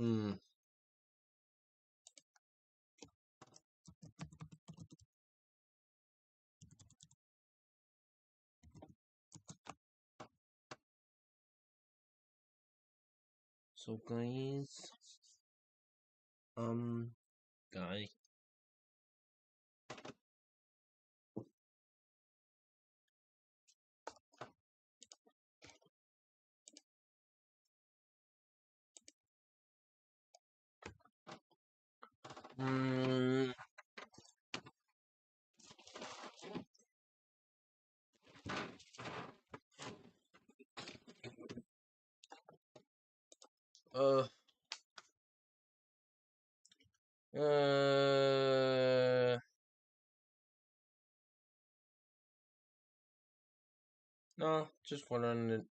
Hmm. So guys, guy. Hmm. Uh. Uh. No, just wondering.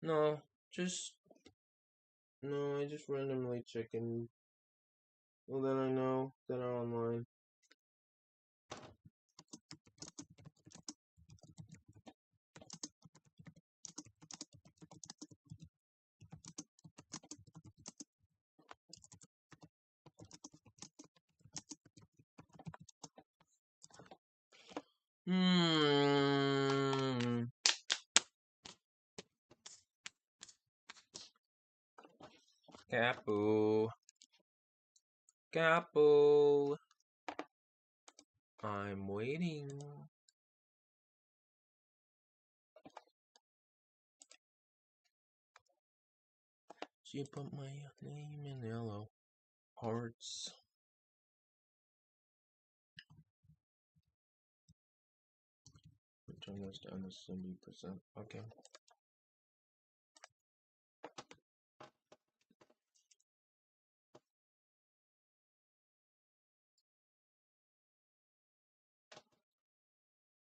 No, just no. I just randomly checking. Well, then I know that are online. Hmm. Capo. Capo. I'm waiting. She put my name in yellow. Hearts. Turn this down to 70%. Okay.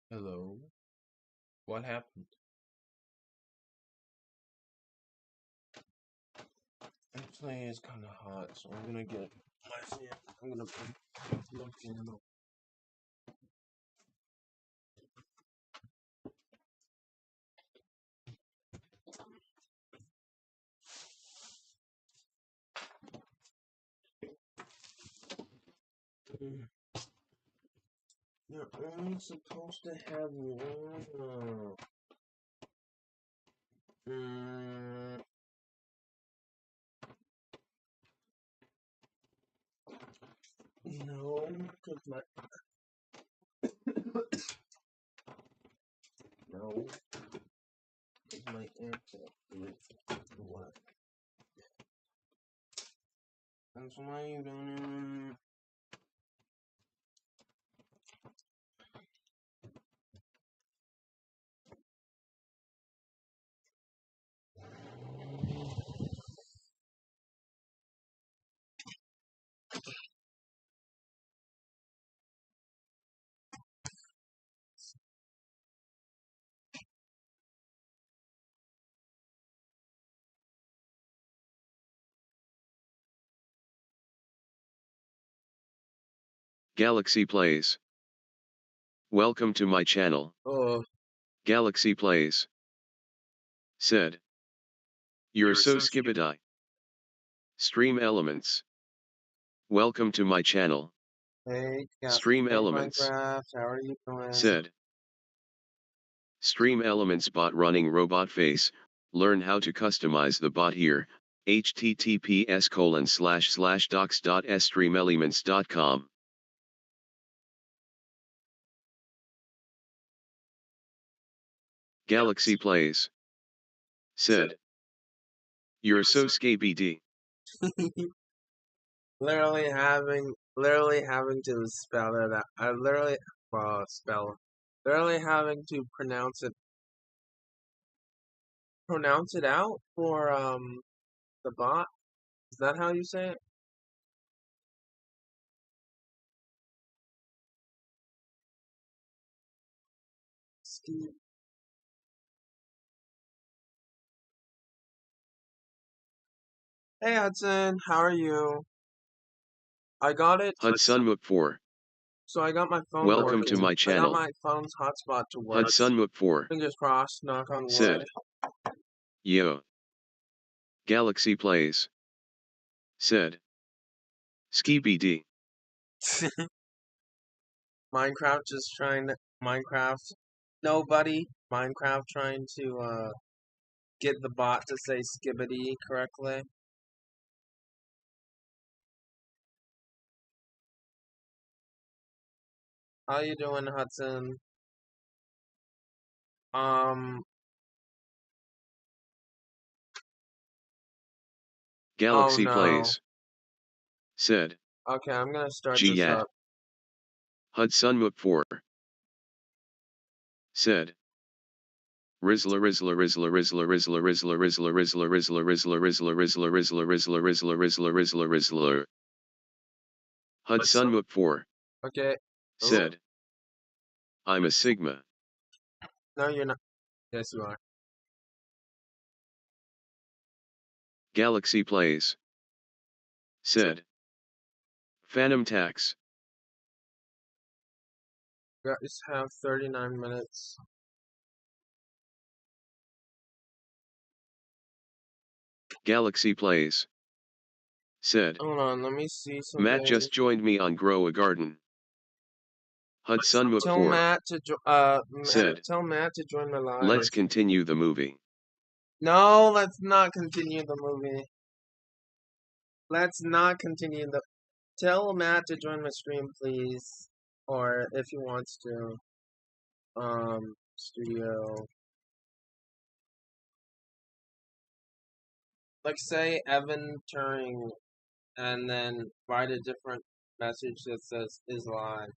Hello. What happened? Actually, it's kind of hot, so I'm gonna get my fan. I'm gonna put my candle. You're only supposed to have one. No, because my no, because my answer is what? That's why you don't. Galaxy Plays. Welcome to my channel. Galaxy Plays. Said. You're so skibidi. Stream Elements. Welcome to my channel. Hey, Stream Elements. Minecraft, how are you doing? Said. Stream Elements bot running robot face. Learn how to customize the bot here. https://docs.streamelements.com. Galaxy Plays. Said. You're so skabd. literally having to spell it out. Literally having to pronounce it out for the bot. Is that how you say it? Ski. Hey Hudson, how are you? I got it. Hudson Mook 4. So I got my phone Welcome working. to my channel. I got my phone's hotspot to work. Hudson Mook 4. Fingers crossed, knock on wood. Said. Yo. Galaxy Plays. Said. Skibidi. Minecraft just trying to Minecraft. Nobody. Minecraft trying to get the bot to say skibbity correctly. How you doing, Hudson? Um. Oh Galaxy no. Plays. Said. Okay, I'm gonna start this Giat. up. Hudson Mook 4. Said. Rizzler Rizzler Rizzler Rizzler Rizzler Rizzler Rizzler Rizzler Rizzler Rizzler Rizzler Rizzler Rizzler Rizzler Rizzler Rizzler Rizzler Rizzler. Hudson Mook 4. Okay. Said. I'm a Sigma. No, you're not. Yes, you are. Galaxy Plays. Said. Phantom Tax. Guys have 39 minutes. Galaxy Plays. Said. Hold on, let me see something. Matt just joined me on Grow a Garden. Hudson Mook Tell 4. Matt to Said. tell Matt to join my live. Let's continue the movie. No, let's not continue the movie. Let's not continue the. Tell Matt to join my stream, please, or if he wants to. Studio. Like say Evan Turing, and then write a different message that says is live.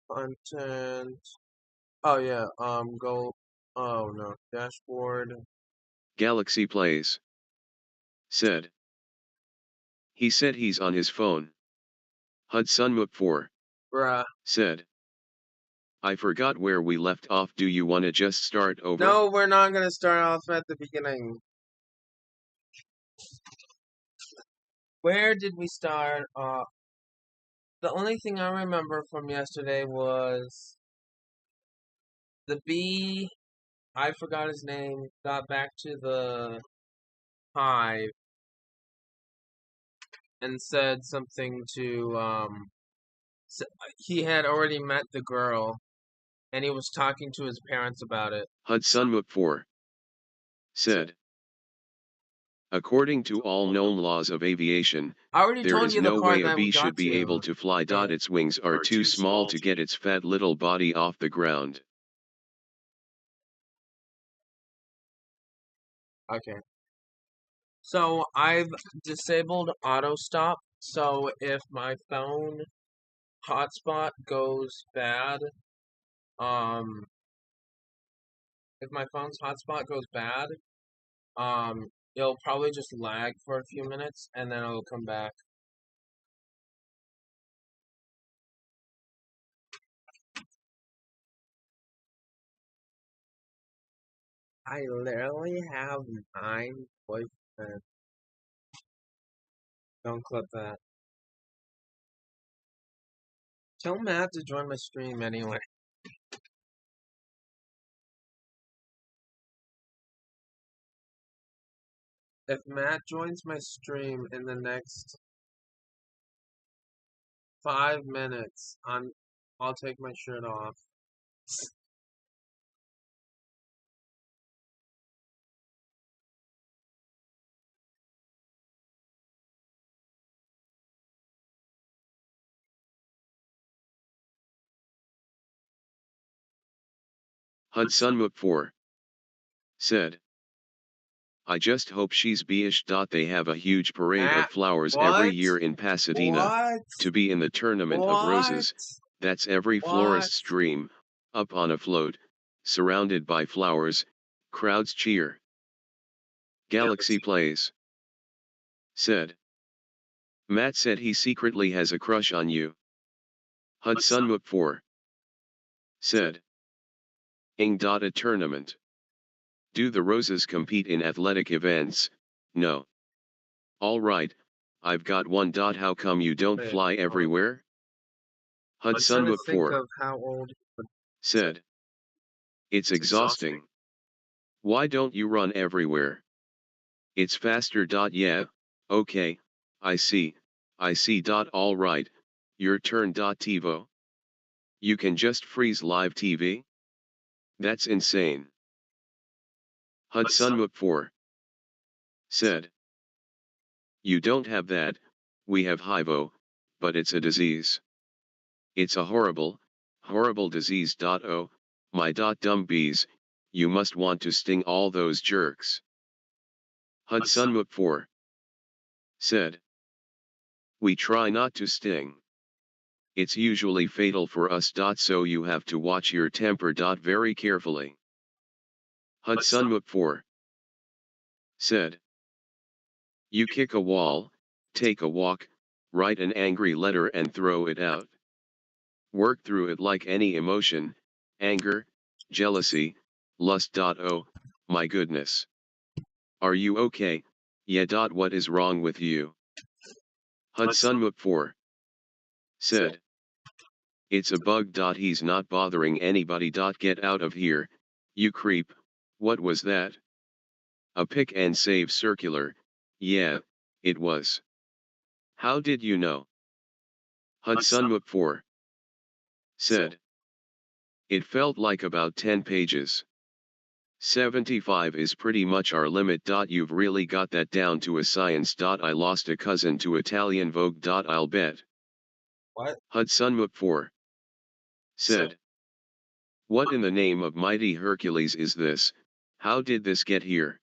Content. Oh yeah. Go. Oh no. Dashboard. Galaxy Plays. Said. He said he's on his phone. Hudson Mook 4. Bruh. Said. I forgot where we left off. Do you wanna just start over? No, we're not gonna start off at the beginning. Where did we start? The only thing I remember from yesterday was the bee. I forgot his name. Got back to the hive and said something to he had already met the girl and he was talking to his parents about it. Hudson Mook 4. Said. According to all known laws of aviation, I already there told is you the no part way a that we bee got should be to. able to fly. Its wings are too small to get its fat little body off the ground. Okay. So I've disabled auto stop. So if my phone hotspot goes bad, if my phone's hotspot goes bad, it'll probably just lag for a few minutes and then it'll come back. I literally have 9 boyfriends. Don't clip that. Tell Matt to join my stream anyway. If Matt joins my stream in the next 5 minutes, I'll take my shirt off. Hudson Mook 4. Said. I just hope she's beeish. They have a huge parade Matt, of flowers what? every year in Pasadena. What? To be in the tournament of roses, that's every florist's dream. Up on a float, surrounded by flowers, crowds cheer. Galaxy Plays. Said. Matt said he secretly has a crush on you. Hudson Mook 4. Said. A tournament. Do the roses compete in athletic events? No. Alright, I've got one. How come you don't fly everywhere? Hudson Muk think 4 of how old. said, "It's exhausting. Why don't you run everywhere? It's faster. Yeah, okay, I see. All right, your turn. TiVo. You can just freeze live TV? That's insane." Hudson Muk 4 said, "You don't have that, we have HIVO, but it's a disease. It's a horrible, horrible disease. Oh, my dumb bees, you must want to sting all those jerks." Hudson Muk 4 said, "We try not to sting. It's usually fatal for us. So you have to watch your temper. Very carefully." Hudson Muk 4 said, "You kick a wall, take a walk, write an angry letter and throw it out. Work through it like any emotion, anger, jealousy, lust. Oh, my goodness. Are you okay? Yeah. What is wrong with you?" Hudson Muk 4 said, "It's a bug. He's not bothering anybody. Get out of here, you creep. What was that? A pick and save circular? Yeah, it was. How did you know?" Hudson Muk 4 said, "It felt like about 10 pages. 75 is pretty much our limit. You've really got that down to a science. I lost a cousin to Italian Vogue. I'll bet." What? Hudson Muk 4 said, "What in the name of mighty Hercules is this? How did this get here?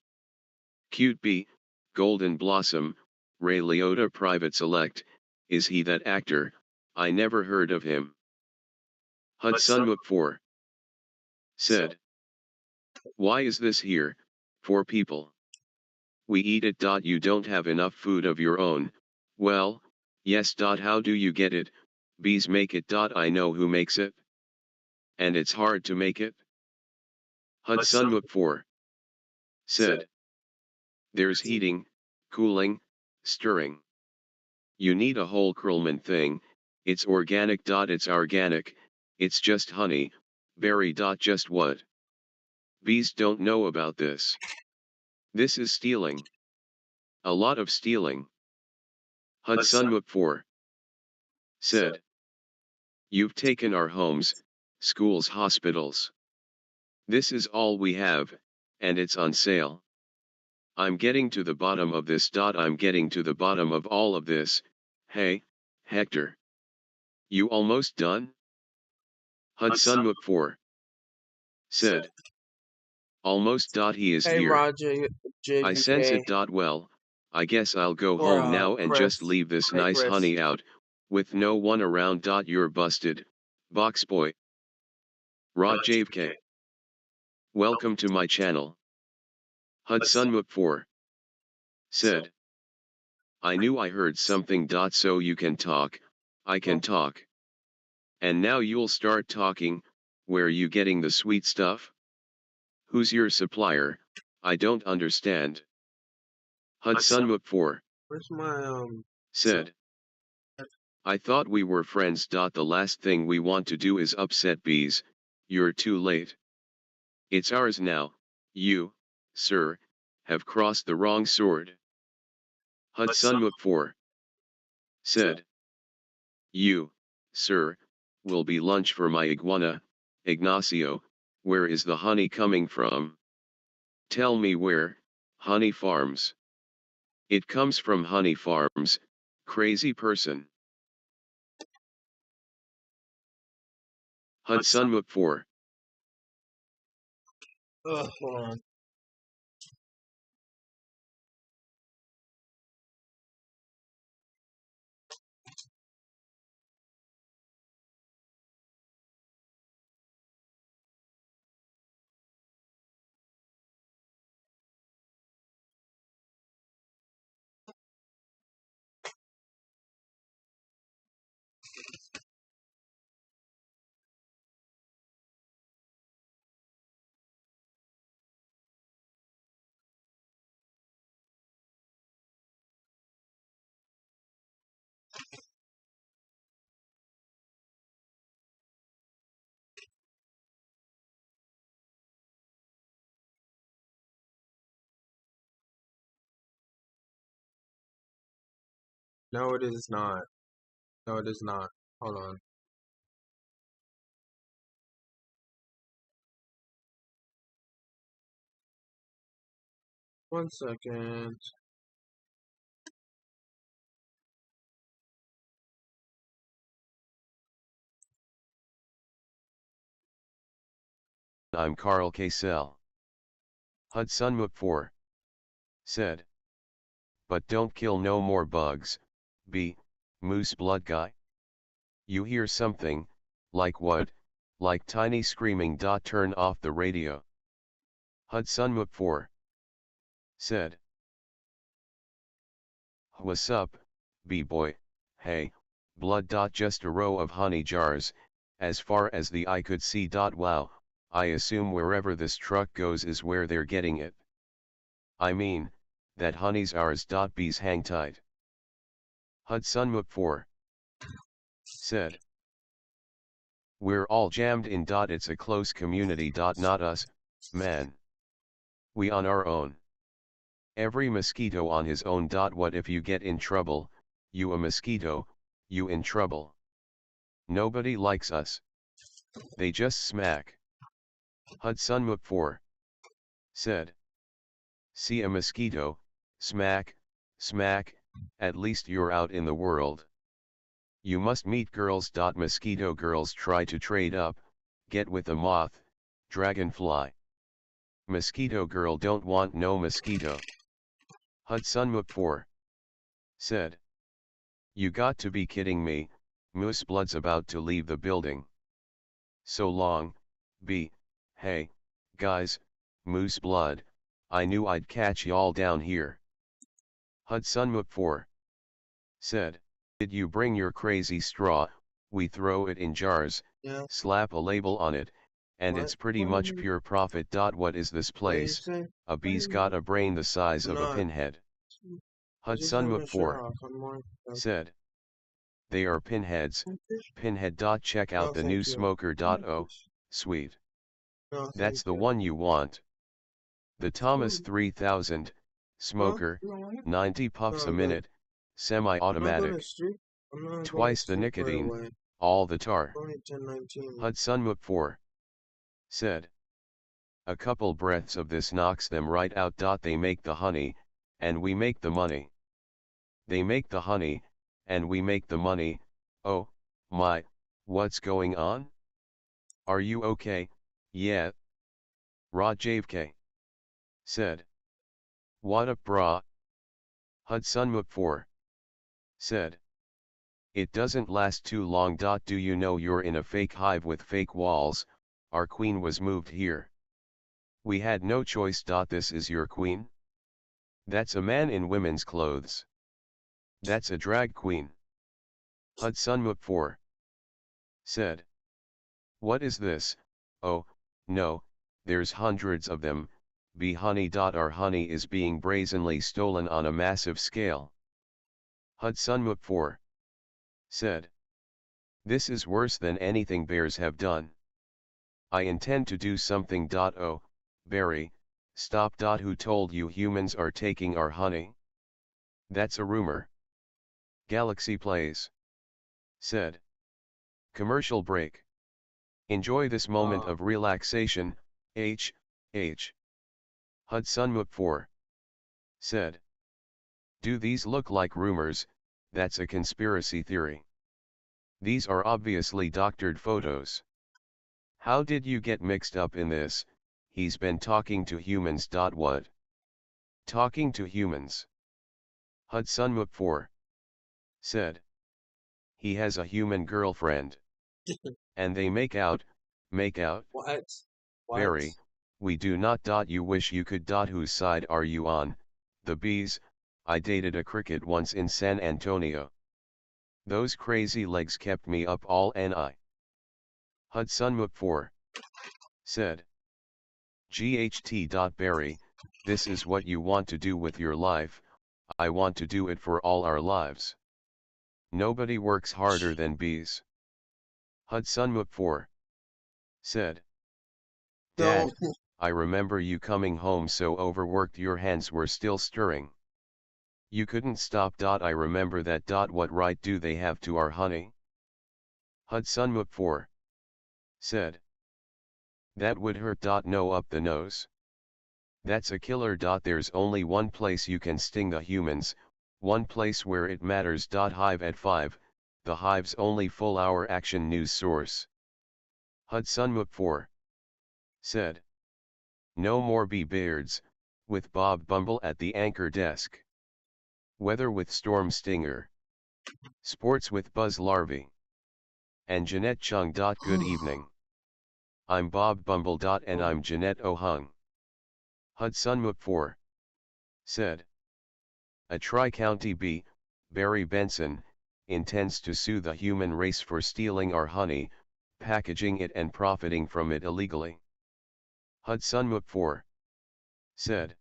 Cute bee, Golden Blossom, Ray Liotta Private Select, is he that actor? I never heard of him." Hudson Muk 4 said, "Why is this here, for people? We eat it. You don't have enough food of your own. Well, yes. How do you get it? Bees make it. I know who makes it. And it's hard to make it." Hudson Muk 4 said, "There's heating, cooling, stirring. You need a whole Krillman thing. It's organic. It's organic. It's just honey, berry. Just what? Bees don't know about this. This is stealing. A lot of stealing." Hudson Muk 4 said, "You've taken our homes, schools, hospitals. This is all we have, and it's on sale. I'm getting to the bottom of this. I'm getting to the bottom of all of this. Hey, Hector. You almost done?" Hudson Muk 4 said, "Almost. He is Hey, here. Roger, I sense JVK, it. Well, I guess I'll go or home now and just Chris. leave this Hey, nice Chris. honey out, with no one around. You're busted, box boy." Rod JVK. "Welcome to my channel." Hudson Muk 4 said, "I knew I heard something. So you can talk, I can talk. And now you'll start talking. Where you getting the sweet stuff? Who's your supplier? I don't understand." Hudson Muk 4 Where's my said, "I thought we were friends. The last thing we want to do is upset bees. You're too late. It's ours now. You, sir, have crossed the wrong sword." Hudson Muk 4 said, "You, sir, will be lunch for my iguana. Ignacio, where is the honey coming from? Tell me where, honey farms. It comes from honey farms, crazy person." Hudson Muk 4 No, it is not. No, it is not. Hold on. One second. I'm Carl Kasell. Hudson Mook 4. Said. But don't kill no more bugs, B. Moose blood guy. You hear something, like what, like tiny screaming. Turn off the radio. Hudson Mook 4. Said. What's up, B-boy, hey, blood. Just a row of honey jars, as far as the eye could see. Wow, I assume wherever this truck goes is where they're getting it. I mean, that honey's ours. Bees hang tight. Hudson Mook 4. Said. We're all jammed in. It's a close community. Not us, man. We on our own. Every mosquito on his own. What if you get in trouble, you a mosquito, you in trouble. Nobody likes us. They just smack. Hudson Mook 4. Said. See a mosquito, smack, smack, at least you're out in the world. You must meet girls. Mosquito girls try to trade up, get with a moth, dragonfly. Mosquito girl don't want no mosquito. Hudson Mook 4. Said. You got to be kidding me, Moose Blood's about to leave the building. So long, B. Hey, guys, Moose Blood, I knew I'd catch y'all down here. Hudson Mook 4. Said. Did you bring your crazy straw? We throw it in jars, Yeah. slap a label on it, and What? it's pretty much pure profit. What is this place? A bee's got a brain the size of a pinhead. Hudson Mook 4. Said. They are pinheads, pinhead. Check out the new smoker. Oh, sweet. That's the one you want. The Thomas 3000, smoker, 90 puffs a minute, semi-automatic. Twice the nicotine, all the tar. Hudson Mook 4. Said. A couple breaths of this knocks them right out. They make the honey, and we make the money. They make the honey, and we make the money. Oh, my, what's going on? Are you okay? Yeah. Rajavk. Said. What up, brah? Hudson Mook 4. Said. It doesn't last too long. Do you know you're in a fake hive with fake walls? Our queen was moved here. We had no choice. This is your queen? That's a man in women's clothes. That's a drag queen. Hudson Mook 4. Said. What is this? Oh, no, there's hundreds of them. Bee honey. Our honey is being brazenly stolen on a massive scale. Hudson Mook 4. Said. This is worse than anything bears have done. I intend to do something. Oh, Barry, stop. Who told you humans are taking our honey? That's a rumor. Galaxy Plays. Said. Commercial break. Enjoy this moment of relaxation, H. Hudson Mook 4. Said. Do these look like rumors? That's a conspiracy theory. These are obviously doctored photos. How did you get mixed up in this? He's been talking to humans. What? Talking to humans. Hudson Mook 4. Said. He has a human girlfriend. And they make out. What? Barry, we do not. You wish you could. Whose side are you on? The bees. I dated a cricket once in San Antonio. Those crazy legs kept me up all night. Hudson Mook 4. Said. GHT. Barry, this is what you want to do with your life. I want to do it for all our lives. Nobody works harder than bees. Hudson Mook 4. Said. Dad, I remember you coming home so overworked your hands were still stirring. You couldn't stop. I remember that. What right do they have to our honey? Hudson 4 said. That would hurt. No, up the nose. That's a killer. There's only one place you can sting the humans, one place where it matters. Hive at 5, the Hive's only full-hour action news source. Hudson 4 said. No more beards, with Bob Bumble at the anchor desk. Weather with Storm Stinger. Sports with Buzz Larvey. And Jeanette Chung. Good evening. I'm Bob Bumble. And I'm Jeanette O'Hung. Hudson 4 said. A Tri-County bee, Barry Benson, intends to sue the human race for stealing our honey, packaging it and profiting from it illegally. Hudson 4 said.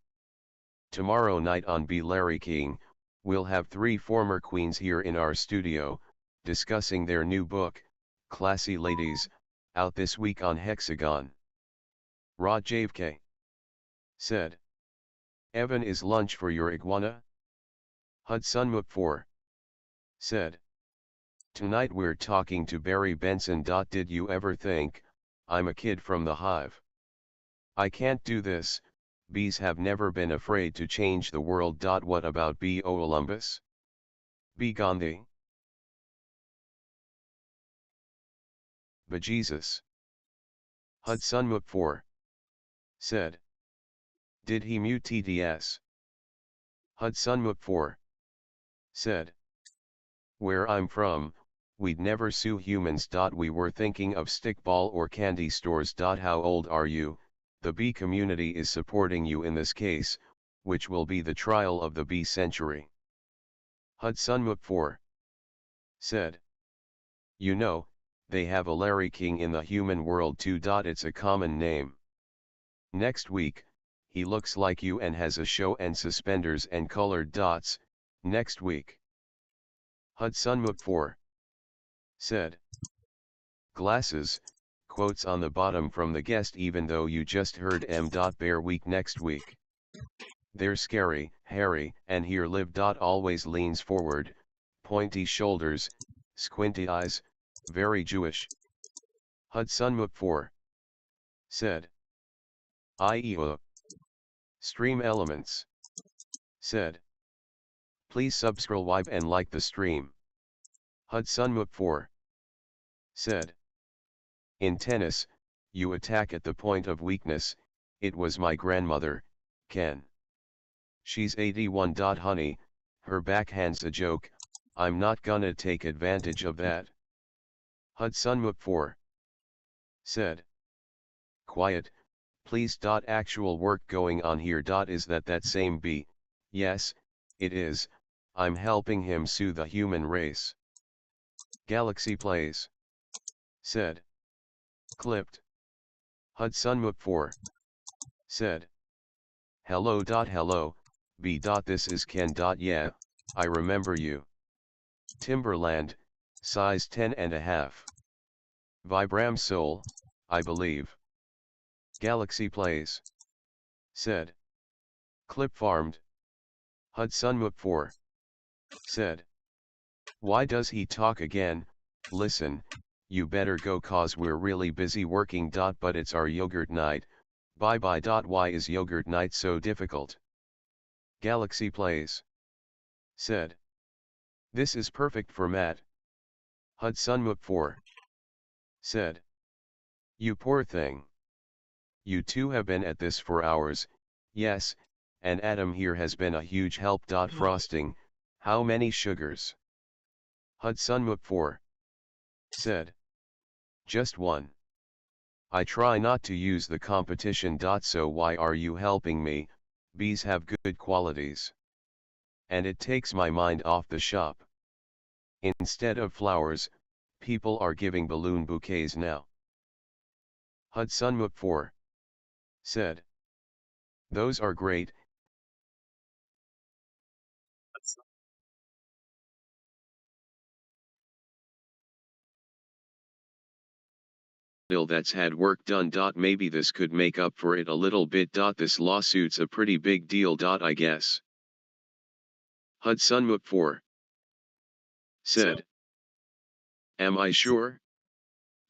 Tomorrow night on Be Larry King, we'll have 3 former queens here in our studio, discussing their new book, Classy Ladies, out this week on Hexagon. Rod Javke said. Evan, is lunch for your iguana? Hudson 4 said. Tonight we're talking to Barry Benson. Did you ever think, I'm a kid from the Hive? I can't do this. Bees have never been afraid to change the world. What about B.O. Olympus? Be gone thee? Bejesus. Hudson 4 said. Did he mute TTS? Hudson 4 said. Where I'm from, we'd never sue humans. We were thinking of stickball or candy stores. How old are you? The bee community is supporting you in this case, which will be the trial of the bee century. Hudson 4 said. You know, they have a Larry King in the human world too. It's a common name. Next week, he looks like you and has a show and suspenders and colored dots, next week. Hudson 4 said. Glasses, quotes on the bottom from the guest. Even though you just heard M. Bear Week next week. They're scary, hairy, and here live. Always leans forward, pointy shoulders, squinty eyes, very Jewish. Hudson 4 said. IEO. Stream Elements said. Please subscribe and like the stream. Hudson 4 said. In tennis, you attack at the point of weakness. It was my grandmother, Ken. She's 81. Honey, her backhand's a joke. I'm not gonna take advantage of that. Hudson 4 said. Quiet, please. Actual work going on here. Is that same bee? Yes, it is. I'm helping him sue the human race. Galaxy Plays said. Clipped. Hudson 4 said. Hello. Hello, B. This is Ken. Yeah, I remember you. Timberland, size 10.5. Vibram Soul, I believe. Galaxy Plays said. Clip farmed. Hudson 4 said. Why does he talk again? Listen, you better go cause we're really busy working. But it's our yogurt night. Bye bye. Why is yogurt night so difficult? Galaxy Plays said. This is perfect for Matt. Hudson 4 said. You poor thing. You two have been at this for hours. Yes, and Adam here has been a huge help. Frosting, how many sugars? Hudson 4 said. Just one. I try not to use the competition. So why are you helping me? Bees have good qualities. And it takes my mind off the shop. Instead of flowers, people are giving balloon bouquets now. Hudson 4 said. Those are great. That's had work done. Maybe this could make up for it a little bit. This lawsuit's a pretty big deal. I guess. Hudson 4 said, "Am I sure?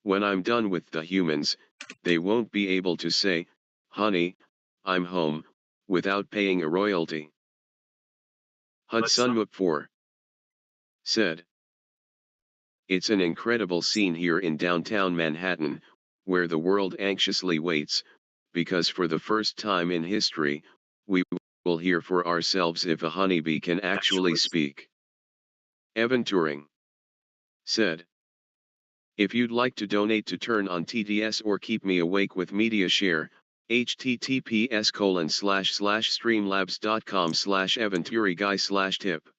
When I'm done with the humans, they won't be able to say, 'Honey, I'm home,' without paying a royalty." Hudson 4 said, "It's an incredible scene here in downtown Manhattan, where the world anxiously waits, because for the first time in history, we will hear for ourselves if a honeybee can actually speak." Evan Turing said, "If you'd like to donate to turn on TTS or keep me awake with media share, https://streamlabs.com/evanturiguy/tip."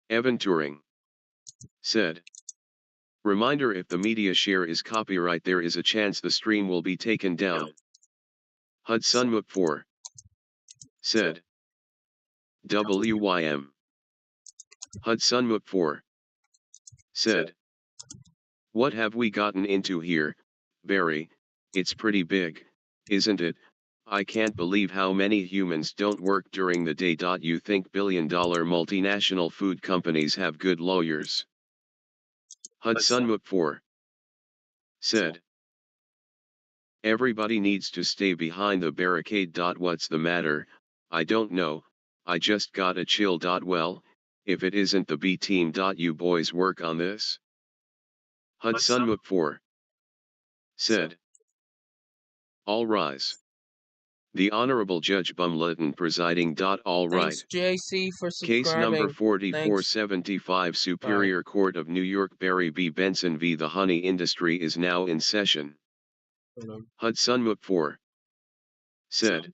Evan Turing said, "Reminder, if the media share is copyright, there is a chance the stream will be taken down." Hudson 4 said, "WYM." Hudson 4 said, "What have we gotten into here, Barry? It's pretty big, isn't it? I can't believe how many humans don't work during the day. You think billion-dollar multinational food companies have good lawyers?" Hudson 4 said, "Everybody needs to stay behind the barricade. What's the matter? I don't know, I just got a chill. Well, if it isn't the B team. You boys work on this?" Hudson 4 said, "All rise." The Honorable Judge Bumlitten presiding. All right. Thanks, JC, for Case number subscribing. 4475, Superior Court of New York. Barry B. Benson v. The Honey Industry is now in session. Hudson 4 said,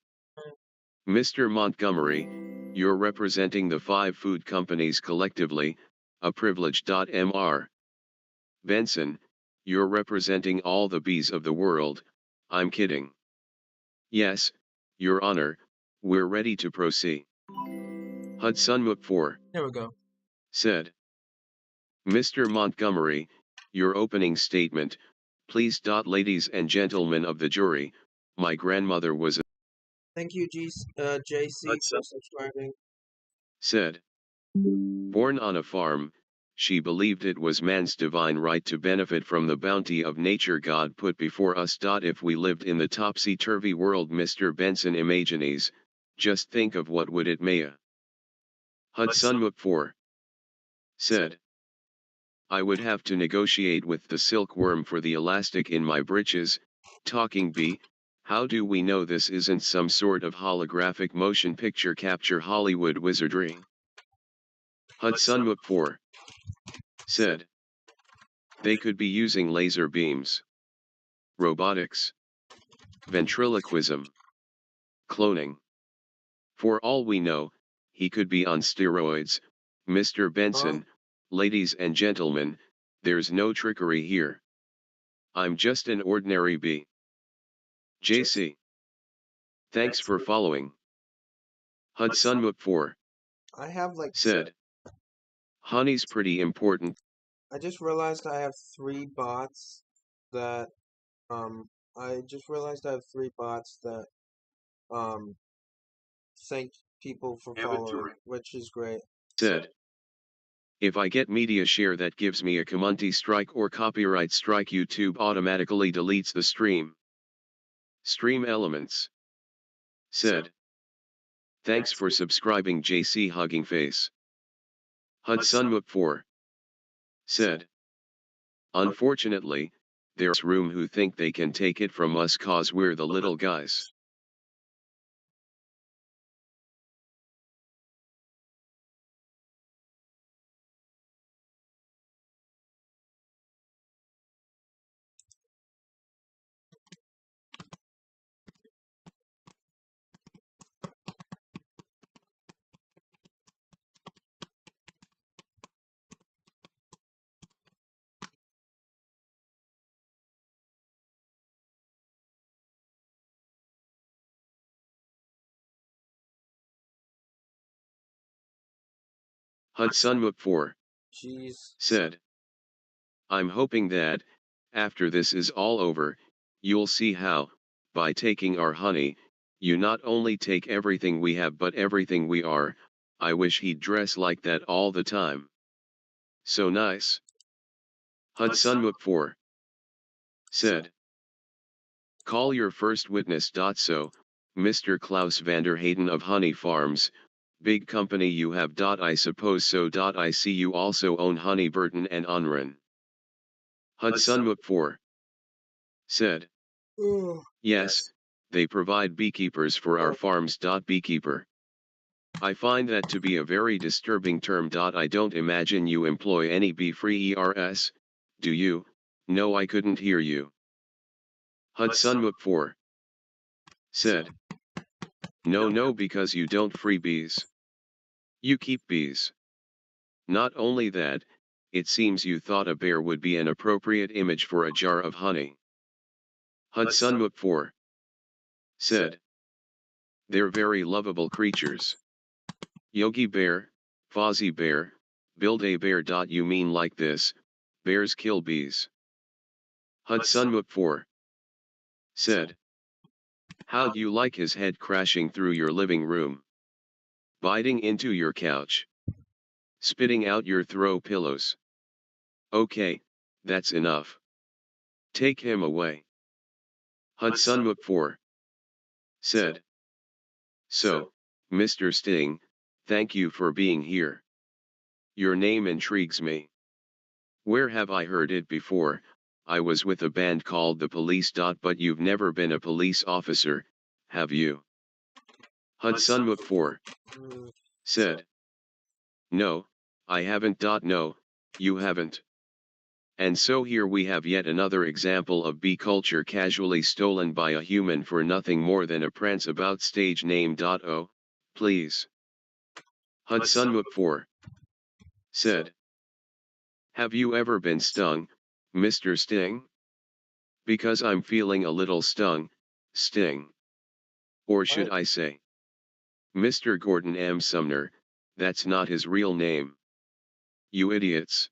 "Mr. Montgomery, you're representing the 5 food companies collectively, a privilege. Mr. Benson, you're representing all the bees of the world. I'm kidding." "Yes, Your Honor, we're ready to proceed." Hudson 4 There we go. said, "Mr. Montgomery, your opening statement, please. Ladies and gentlemen of the jury, my grandmother was a," Thank you, JC, for subscribing. said, "born on a farm. She believed it was man's divine right to benefit from the bounty of nature God put before us. If we lived in the topsy-turvy world Mr. Benson imagines, just think of what would it may." Hudson 4 said, "I would have to negotiate with the silkworm for the elastic in my breeches. Talking bee, how do we know this isn't some sort of holographic motion picture capture Hollywood wizardry?" Hudson 4 said, "They could be using laser beams, robotics, ventriloquism, cloning. For all we know, he could be on steroids. Mr. Benson, ladies and gentlemen, there's no trickery here. I'm just an ordinary bee." JC. Thanks for following. Hudson 4 I have like said, "Honey's pretty important." I just realized I have 3 bots that I just realized I have 3 bots that um thank people for following, which is great. Said, "If I get media share that gives me a community strike or copyright strike, YouTube automatically deletes the stream." Stream Elements said, "Thanks for subscribing JC Hugging Face." Hudson 4 said, "Unfortunately, there's room who think they can take it from us cause we're the little guys." Hudson 4 said, "I'm hoping that, after this is all over, you'll see how, by taking our honey, you not only take everything we have but everything we are. I wish he'd dress like that all the time. So nice. Hudson 4 said. Call your first witness. So, Mr. Klaus Vander Hayden of Honey Farms, big company you have. I suppose so. I see you also own Honey Burton and Onren. Hudson 4 said. Yes, they provide beekeepers for our farms. Beekeeper. I find that to be a very disturbing term. I don't imagine you employ any bee-free ERS, do you? No, I couldn't hear you. Hudson 4 said. No, because you don't free bees. You keep bees. Not only that, it seems you thought a bear would be an appropriate image for a jar of honey. Hudson 4 said. They're very lovable creatures. Yogi Bear, Fozzie Bear, Build a Bear. You mean like this, bears kill bees. Hudson 4 said. How'd you like his head crashing through your living room? Biting into your couch. Spitting out your throw pillows. Okay, that's enough. Take him away. Hudson 4 said. So, Mr. Sting, thank you for being here. Your name intrigues me. Where have I heard it before? I was with a band called The Police. But you've never been a police officer, have you? Hudson 4 said. No, I haven't. No, you haven't. And so here we have yet another example of bee culture casually stolen by a human for nothing more than a prance about stage name. Oh, please. Hudson 4 said. Have you ever been stung, Mr. Sting? Because I'm feeling a little stung, Sting. Or should I say, Mr. Gordon M. Sumner, that's not his real name. You idiots.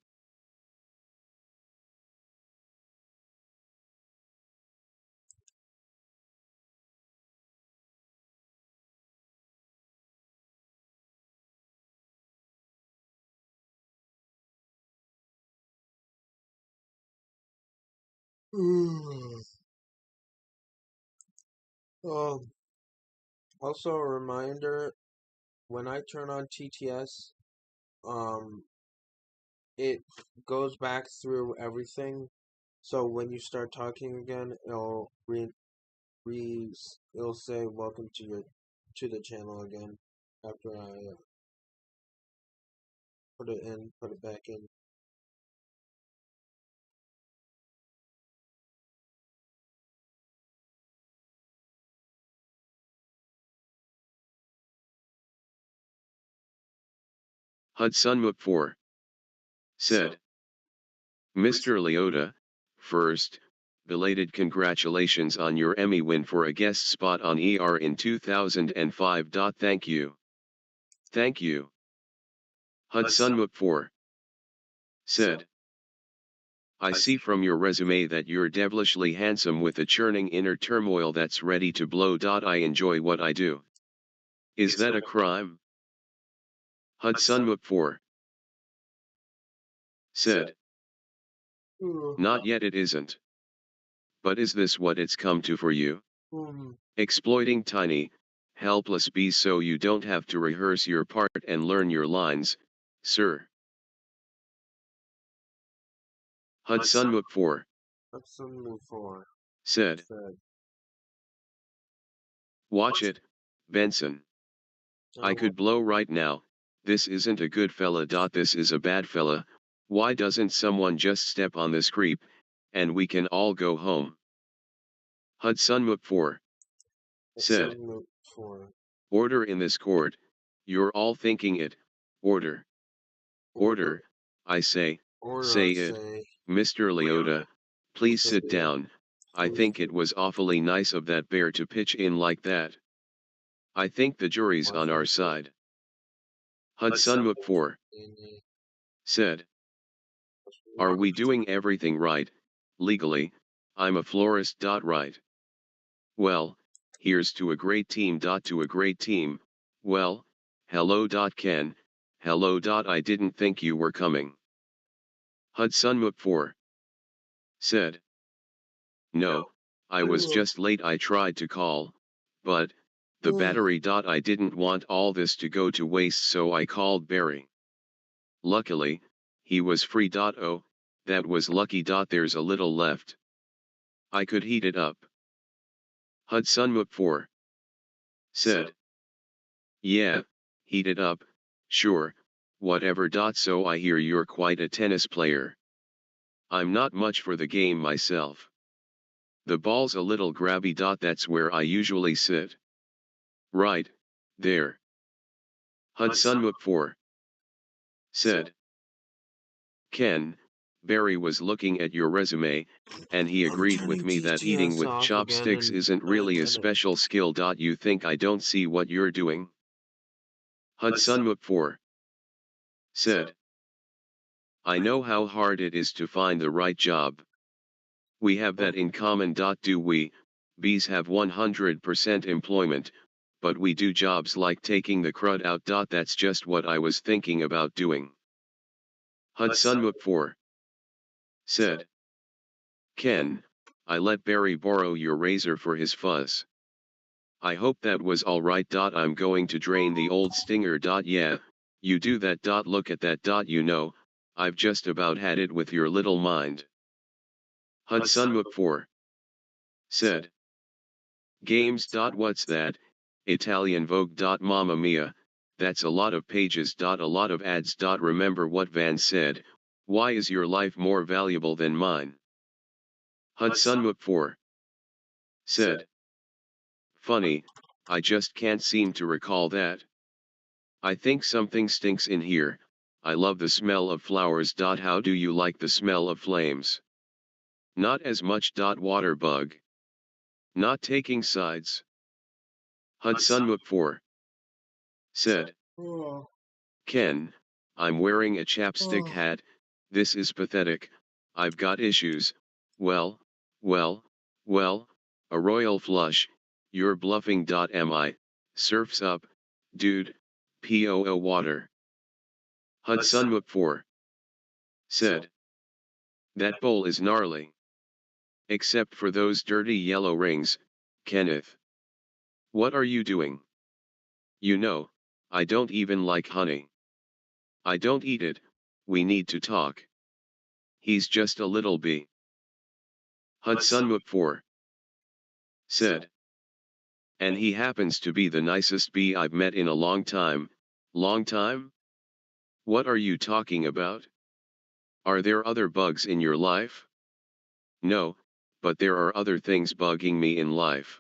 Oh, also a reminder, when I turn on TTS, um, it goes back through everything. So when you start talking again, it'll say welcome to the channel again after I put it back in. Hudson 4 said. Mr. Leota, first, belated congratulations on your Emmy win for a guest spot on ER in 2005. Thank you. Thank you. Hudson 4 said. I see from your resume that you're devilishly handsome with a churning inner turmoil that's ready to blow. I enjoy what I do. Is that a crime? Hudson 4 said. Not yet, it isn't. But is this what it's come to for you? Exploiting tiny, helpless bees so you don't have to rehearse your part and learn your lines, sir. Hudson 4 said. Watch it, Benson. I could blow right now. This isn't a good fella. This is a bad fella. Why doesn't someone just step on this creep, and we can all go home? Hudson 4 said. Order in this court. You're all thinking it. Order. Order, I say. Say it, Mr. Leota. Please sit down. I think it was awfully nice of that bear to pitch in like that. I think the jury's on our side. Hudson 4 said. Are we doing everything right, legally? I'm a florist. Right. Well, here's to a great team. To a great team. Well, Hello. Ken, hello. I didn't think you were coming. Hudson 4 said. No, I was just late. I tried to call, but the battery. I didn't want all this to go to waste, so I called Barry. Luckily, he was free. Oh, that was lucky. There's a little left. I could heat it up. Hudson 4 said. Yeah, heat it up, sure, whatever. So I hear you're quite a tennis player. I'm not much for the game myself. The ball's a little grabby. That's where I usually sit. Right, there. Hudson 4 said. Ken, Barry was looking at your resume, and he I'm agreed with turning me that eating TTS with off again chopsticks and isn't really a unattended. special skill. You think I don't see what you're doing? Hudson 4 said. I know how hard it is to find the right job. We have that in common. Do we? Bees have 100% employment, but we do jobs like taking the crud out. That's just what I was thinking about doing. Hudson 4 said. Ken, I let Barry borrow your razor for his fuzz. I hope that was alright. I'm going to drain the old stinger. Yeah, you do that. Look at that. You know, I've just about had it with your little mind. Hudson 4 said. Games. What's that? Italian Vogue. Mamma mia, that's a lot of pages. A lot of ads. Remember what Van said, why is your life more valuable than mine? Hudson 4 said. Funny, I just can't seem to recall that. I think something stinks in here. I love the smell of flowers. How do you like the smell of flames? Not as much. Water bug. Not taking sides. Hudson 4 said. Ken, I'm wearing a chapstick hat. This is pathetic. I've got issues. Well, well, well, a royal flush. You're bluffing. Am I? Surf's up, dude. POO water. Hudson 4 said. That bowl is gnarly. Except for those dirty yellow rings, Kenneth. What are you doing? You know, I don't even like honey. I don't eat it. We need to talk. He's just a little bee. Hudson 4 said. And he happens to be the nicest bee I've met in a long time. Long time? What are you talking about? Are there other bugs in your life? No, but there are other things bugging me in life.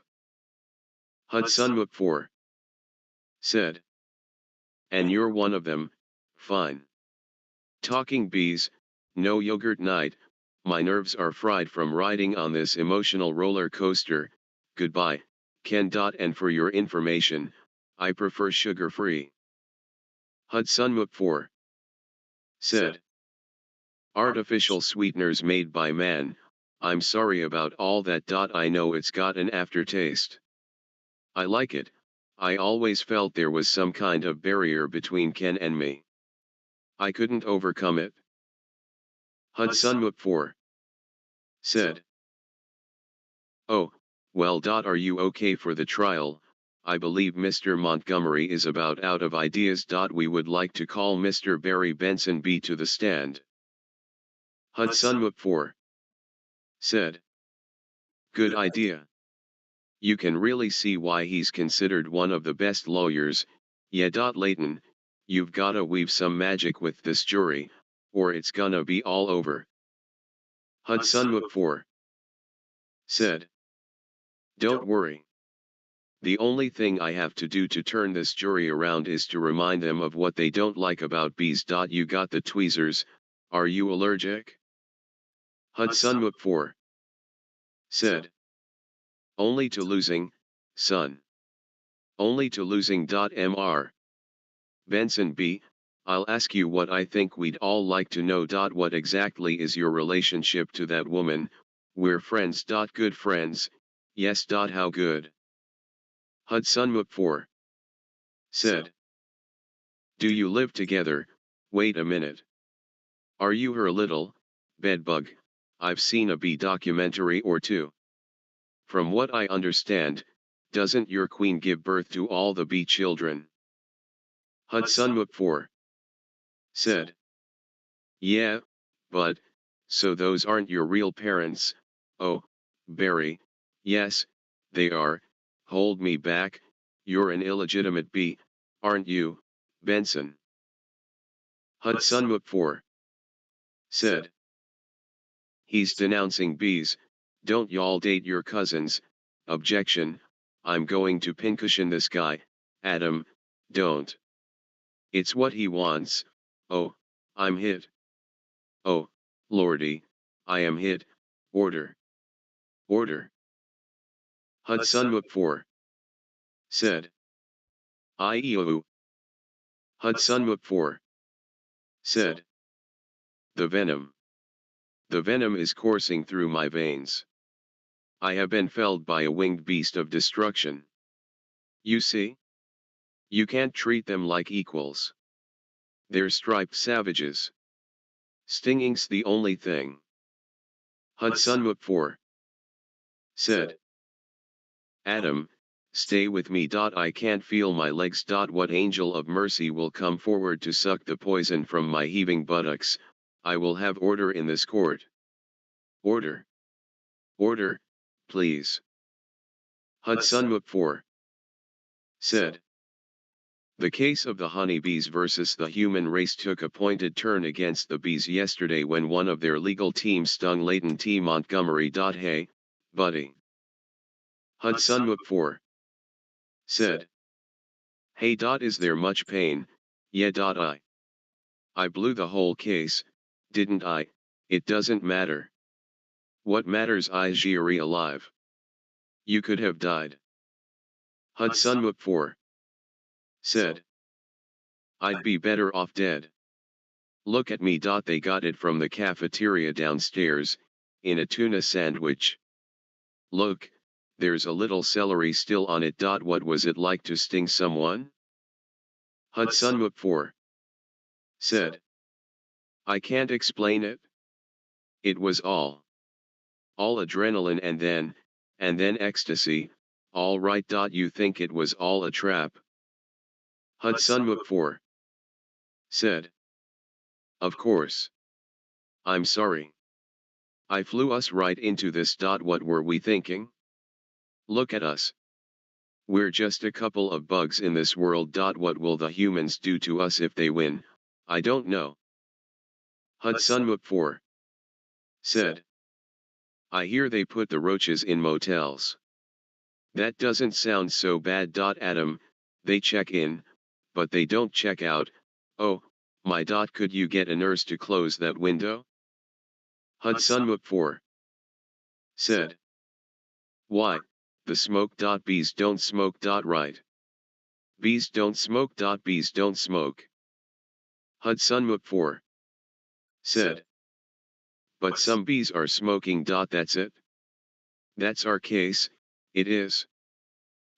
Hudson 4 said. And you're one of them, fine. Talking bees, no yogurt night, my nerves are fried from riding on this emotional roller coaster, goodbye, Ken. And for your information, I prefer sugar-free. Hudson 4 said. Artificial sweeteners made by man, I'm sorry about all that. I know it's got an aftertaste. I like it. I always felt there was some kind of barrier between Ken and me. I couldn't overcome it. Hudson 4 said. Oh, well. Are you okay for the trial? I believe Mr. Montgomery is about out of ideas. We would like to call Mr. Barry Benson B to the stand. Hudson 4 said. Good idea. You can really see why he's considered one of the best lawyers. Yeah. Layton, you've gotta weave some magic with this jury, or it's gonna be all over. Hudson 4 said. Don't worry. The only thing I have to do to turn this jury around is to remind them of what they don't like about bees. You got the tweezers, are you allergic? Hudson 4 said. Only to losing, son. Only to losing. Mr. Benson B, I'll ask you what I think we'd all like to know. What exactly is your relationship to that woman? We're friends. Good friends, yes. How good? Hudson 4 said. Do you live together? Wait a minute. Are you her little bedbug? I've seen a bee documentary or two. From what I understand, doesn't your queen give birth to all the bee children? Hudson Mook 4 said. Yeah, but, so those aren't your real parents. Oh, Barry, yes, they are. Hold me back, you're an illegitimate bee, aren't you, Benson? Hudson Mook 4 said. He's denouncing bees, don't y'all date your cousins, objection, I'm going to pincushion this guy, Adam, don't. It's what he wants, oh, I'm hit. Oh, lordy, I am hit, order. Order. Hudson Mook 4 said. IEOU. Hudson Mook 4 said. The venom. The venom is coursing through my veins. I have been felled by a winged beast of destruction. You see? You can't treat them like equals. They're striped savages. Stinging's the only thing. Hudson Mook 4 said. Adam, stay with me. I can't feel my legs. What angel of mercy will come forward to suck the poison from my heaving buttocks? I will have order in this court. Order. Order, please. Hudson Mook 4 said. The case of the honeybees versus the human race took a pointed turn against the bees yesterday when one of their legal team stung Leighton T. Montgomery. Hey, buddy. Hudson Mook 4 said. Hey. Is there much pain? Yeah. I blew the whole case, didn't I? It doesn't matter. What matters is Jerry alive. You could have died. Hudson Mook 4 said. I'd be better off dead. Look at me. They got it from the cafeteria downstairs, in a tuna sandwich. Look, there's a little celery still on it. What was it like to sting someone? Hudson Mook 4 said. I can't explain it. It was all adrenaline and then ecstasy, all right. You think it was all a trap? Hudson Mook 4 said. Of course. I'm sorry. I flew us right into this. What were we thinking? Look at us. We're just a couple of bugs in this world. What will the humans do to us if they win? I don't know. Hudson Mook 4 said. I hear they put the roaches in motels. That doesn't sound so bad. Adam, they check in, but they don't check out. Oh, my. Could you get a nurse to close that window? Hudson Mook 4 said. Why, the smoke. Bees don't smoke. Right. Bees don't smoke. Bees don't smoke. Hudson Mook 4 said. But some bees are smoking. That's it. That's our case, it is.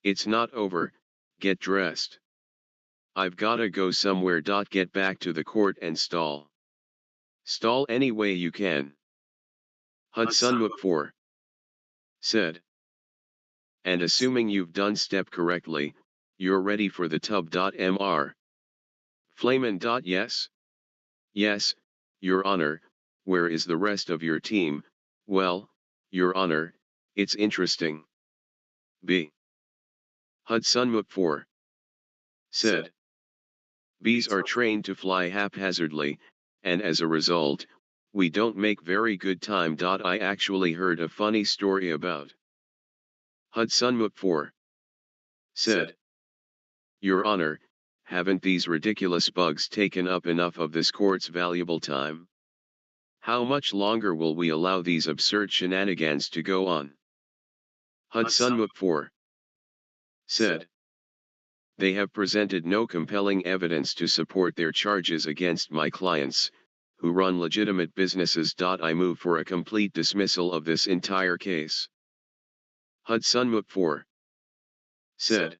It's not over, get dressed. I've gotta go somewhere. Get back to the court and stall. Stall any way you can. Hudson Mook 4 said. And assuming you've done step correctly, you're ready for the tub. Mr. Flamin. Yes? Yes, Your Honor. Where is the rest of your team? Well, Your Honor, it's interesting. B. Hudson Mook 4 said. Bees are trained to fly haphazardly, and as a result, we don't make very good time. I actually heard a funny story about Hudson Mook 4 said. Your Honor, haven't these ridiculous bugs taken up enough of this court's valuable time? How much longer will we allow these absurd shenanigans to go on? Hudson Mook 4 said. They have presented no compelling evidence to support their charges against my clients, who run legitimate businesses. I move for a complete dismissal of this entire case. Hudson Mook 4 said.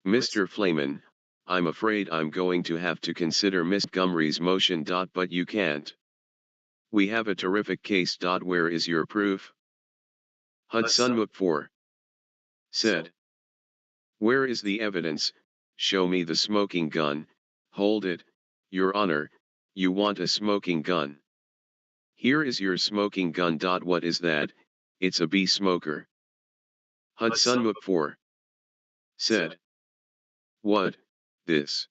Mr. Flamin, I'm afraid I'm going to have to consider Montgomery's motion. But you can't. We have a terrific case. Where is your proof? Hudson Mook said. Where is the evidence? Show me the smoking gun. Hold it, Your Honor, you want a smoking gun. Here is your smoking gun. What is that? It's a bee smoker. Hudson Mook said. What, this?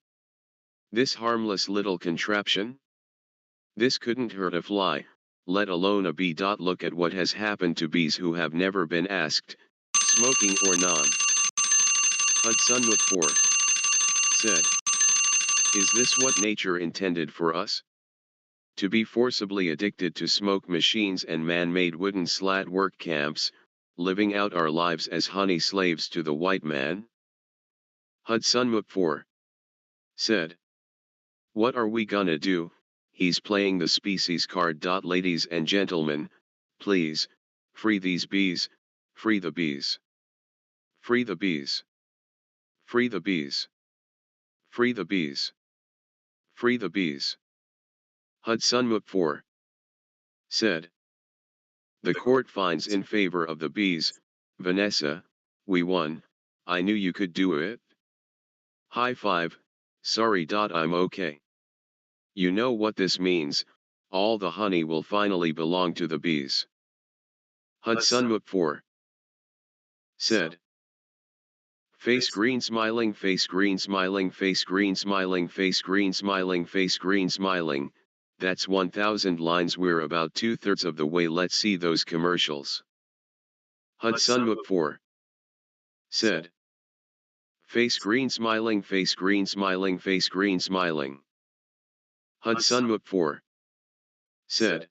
This harmless little contraption? This couldn't hurt a fly, let alone a bee. Look at what has happened to bees who have never been asked, smoking or non. Hudson Mook said. Is this what nature intended for us? To be forcibly addicted to smoke machines and man-made wooden slat work camps, living out our lives as honey slaves to the white man? Hudson Mook said. What are we gonna do? He's playing the species card. Ladies and gentlemen, please, free these bees, free the bees. Free the bees. Free the bees. Free the bees. Free the bees. Hudson Mook said. The court finds in favor of the bees. Vanessa, we won. I knew you could do it. High five. Sorry. I'm okay. You know what this means, all the honey will finally belong to the bees. Hudson Mook said. Face green smiling, face green smiling, face green smiling, face green smiling, face green smiling. That's 1,000 lines. We're about 2/3 of the way. Let's see those commercials. Hudson Mook said. Face green smiling, face green smiling, face green smiling. Hudson Mook said.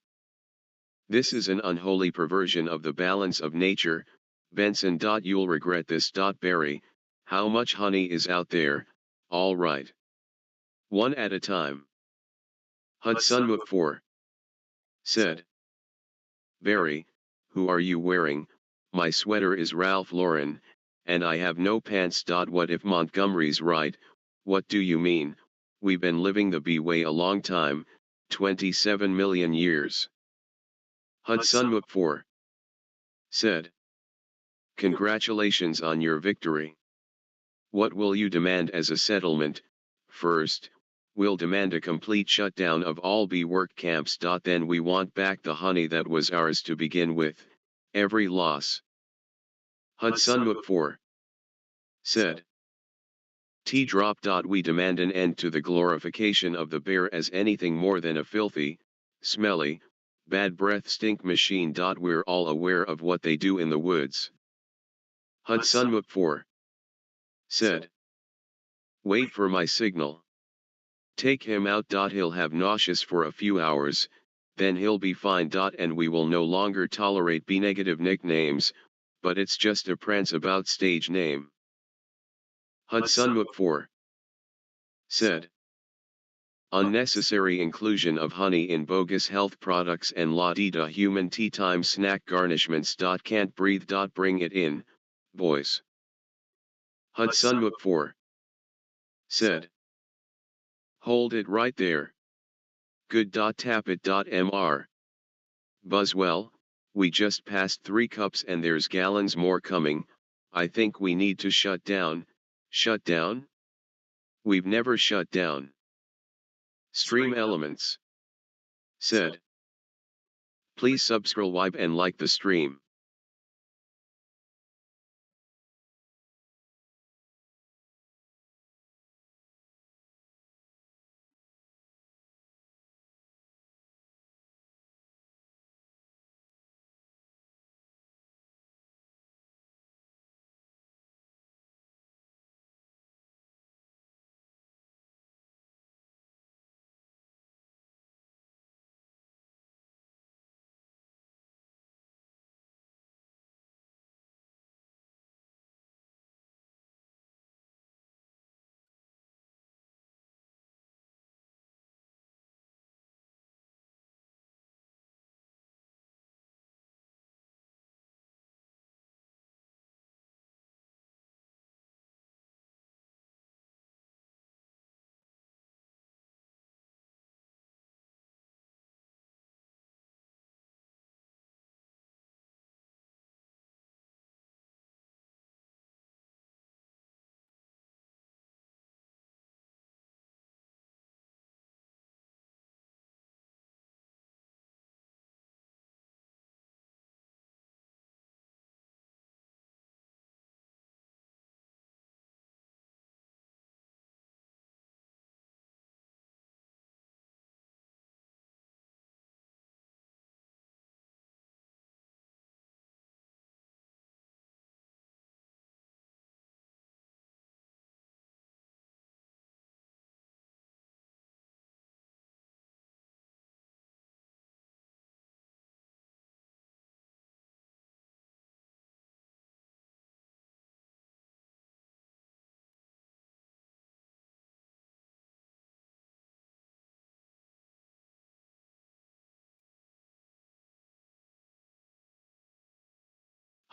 This is an unholy perversion of the balance of nature, Benson. You'll regret this. Barry, how much honey is out there? All right. One at a time. Hudson Mook said. Barry, who are you wearing? My sweater is Ralph Lauren, and I have no pants. What if Montgomery's right? What do you mean? We've been living the bee way a long time, 27 million years. Hudson Mook said. Congratulations on your victory. What will you demand as a settlement? First, we'll demand a complete shutdown of all bee work camps. Then we want back the honey that was ours to begin with, every loss. Hudson Mook said. T-drop. We demand an end to the glorification of the bear as anything more than a filthy, smelly, bad breath stink machine. We're all aware of what they do in the woods. Hudson Mook said. Wait for my signal. Take him out. He'll have nauseous for a few hours, then he'll be fine. And we will no longer tolerate B-negative nicknames, but it's just a prance about stage name. Hudson Mook said. Unnecessary inclusion of honey in bogus health products and la-di-da human tea time snack garnishments. Can't breathe. Bring it in, boys. Hudson Mook said. Hold it right there. Good. Tap it. Mr. Buzzwell, we just passed 3 cups and there's gallons more coming. I think we need to shut down. Shut down? We've never shut down. Stream Elements said. Please subscribe and like the stream.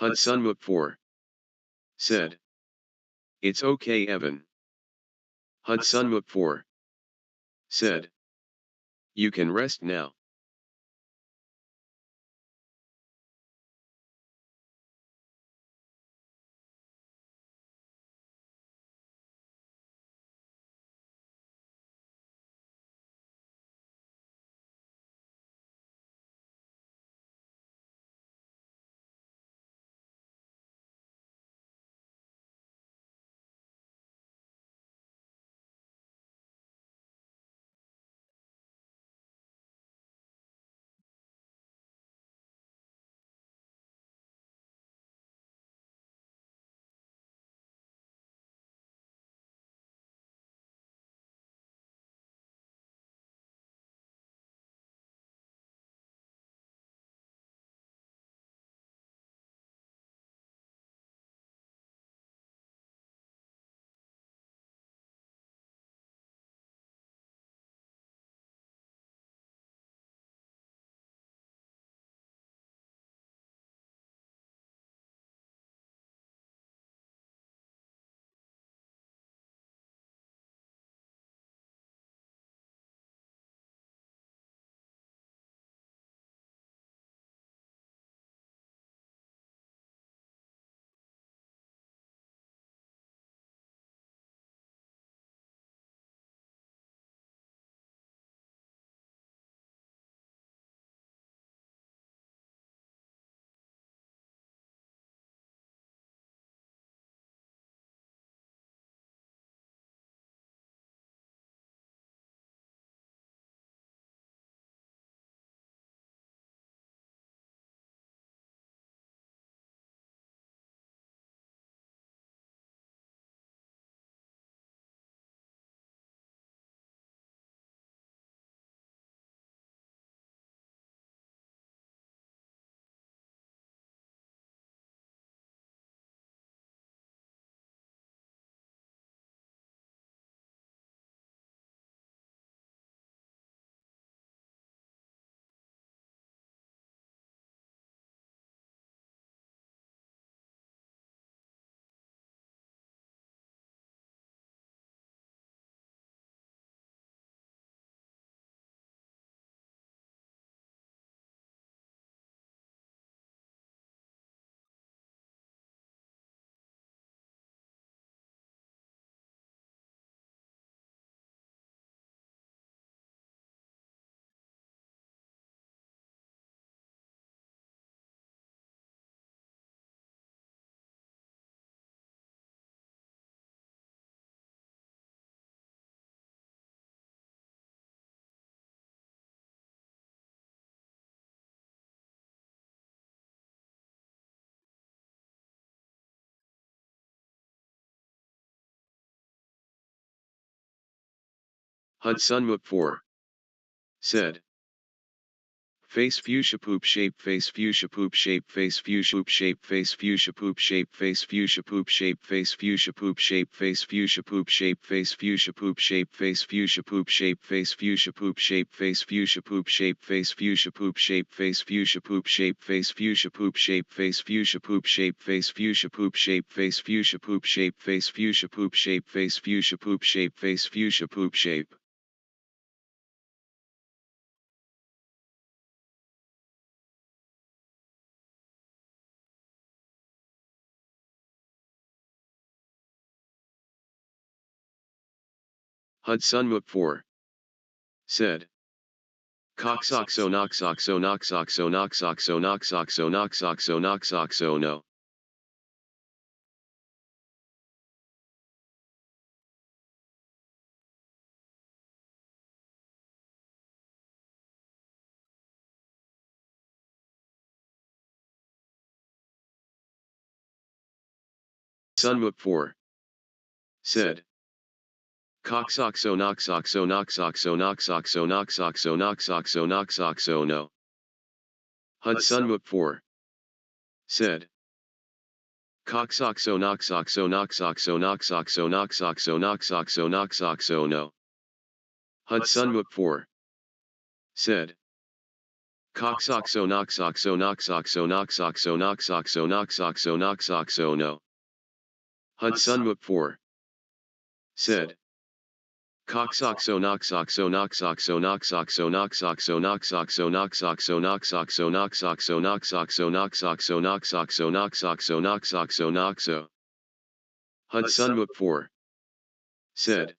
Hudson 4 said. It's okay, Evan. Hudson 4 said. You can rest now. Hudson 4 said. Face fuchsia poop shape face fuchsia poop shape face fuchsia poop shape face fuchsia poop shape face fuchsia poop shape face fuchsia poop shape face fuchsia poop shape face fuchsia poop shape face fuchsia poop shape face fuchsia poop shape face fuchsia poop shape face fuchsia poop shape face fuchsia poop shape face fuchsia poop shape face fuchsia poop shape face fuchsia poop shape face fuchsia poop shape face fuchsia poop shape face fuchsia poop shape face fuchsia poop shape. Hudson 4 said. Coxoxo noxoxo noxoxo noxoxo noxoxo noxoxo noxoxo no. Sun 4 said. Coxoxo noxoxo noxoxo noxoxo noxoxo noxoxo noxoxo no. Hudson 4 said. Coxoxo noxoxo noxoxo noxoxo noxoxo noxoxo noxoxo no. Hudson 4 said. Coxoxo noxoxo noxoxo noxoxo noxoxo noxoxo noxoxo no. Hudson Mook 4. Said. Coxoxo noxoxo noxoxo noxoxo noxoxo noxoxo noxoxo noxoxo noxoxo noxoxo noxoxo noxoxo noxoxo noxoxo noxo. Hudson Mook 4. Said.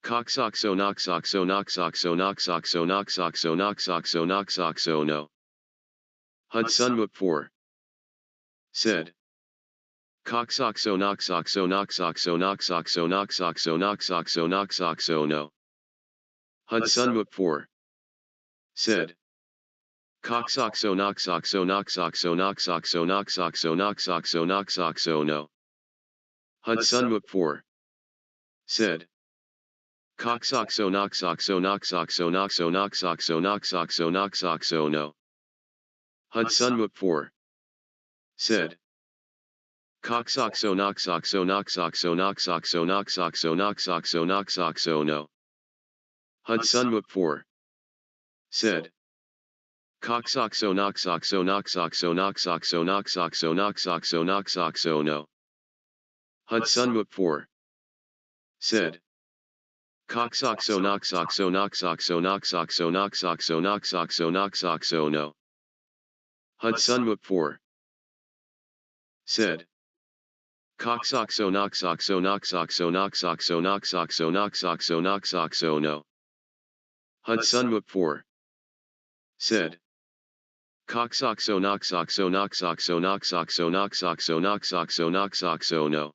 Coxoxo noxoxo noxoxo noxoxo noxoxo noxoxo noxoxo no. Hudson Mook 4. Said. Coxoxo noxoxo noxoxo noxoxo noxoxo noxoxo noxoxo no. Hudson Mook 4. Said. Coxoxo noxoxo noxoxo noxoxo noxoxo noxoxo noxoxo no. Hudson Mook 4. Said. Coxoxo noxoxo noxoxo noxo noxoxo noxoxo noxoxo no. Hudson Mook 4. Said. Coxoxo noxoxo noxoxo noxoxo noxoxo noxoxo noxoxo no. Hudson Mook 4. Said. Coxoxo noxoxo noxoxo noxoxo noxoxo noxoxo noxoxo no. Hudson Mook 4. Said. Coxoxo noxoxo noxoxo noxoxo noxoxo noxoxo noxoxo no. Hudson Mook 4. Said. Coxoxo noxoxo noxoxo noxoxo noxoxo noxoxo noxoxo no. Hudson Mook 4. Said. Coxoxo noxoxo noxoxo noxoxo noxoxo noxoxo noxoxo no.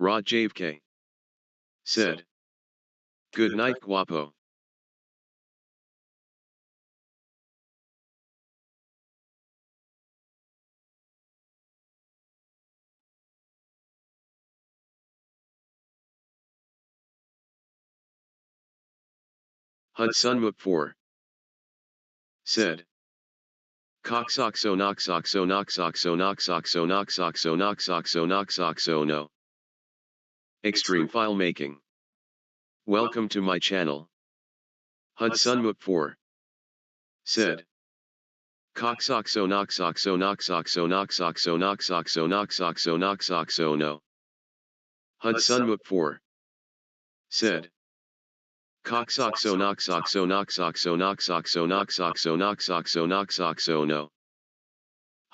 Rod Javke. Said. Good night, guapo. Hudson Mook 4. Said. Coxoxo noxoxo noxoxo noxoxo noxoxo noxoxo noxoxo no. Extreme file making. Welcome to my channel. Hudson Mook 4. Said. Coxoxo noxoxo noxoxo noxoxo noxoxo noxoxo noxoxo no. Hudson Mook 4. Said. Coxoxo noxoxo noxoxo noxoxo noxoxo noxoxo noxoxo no.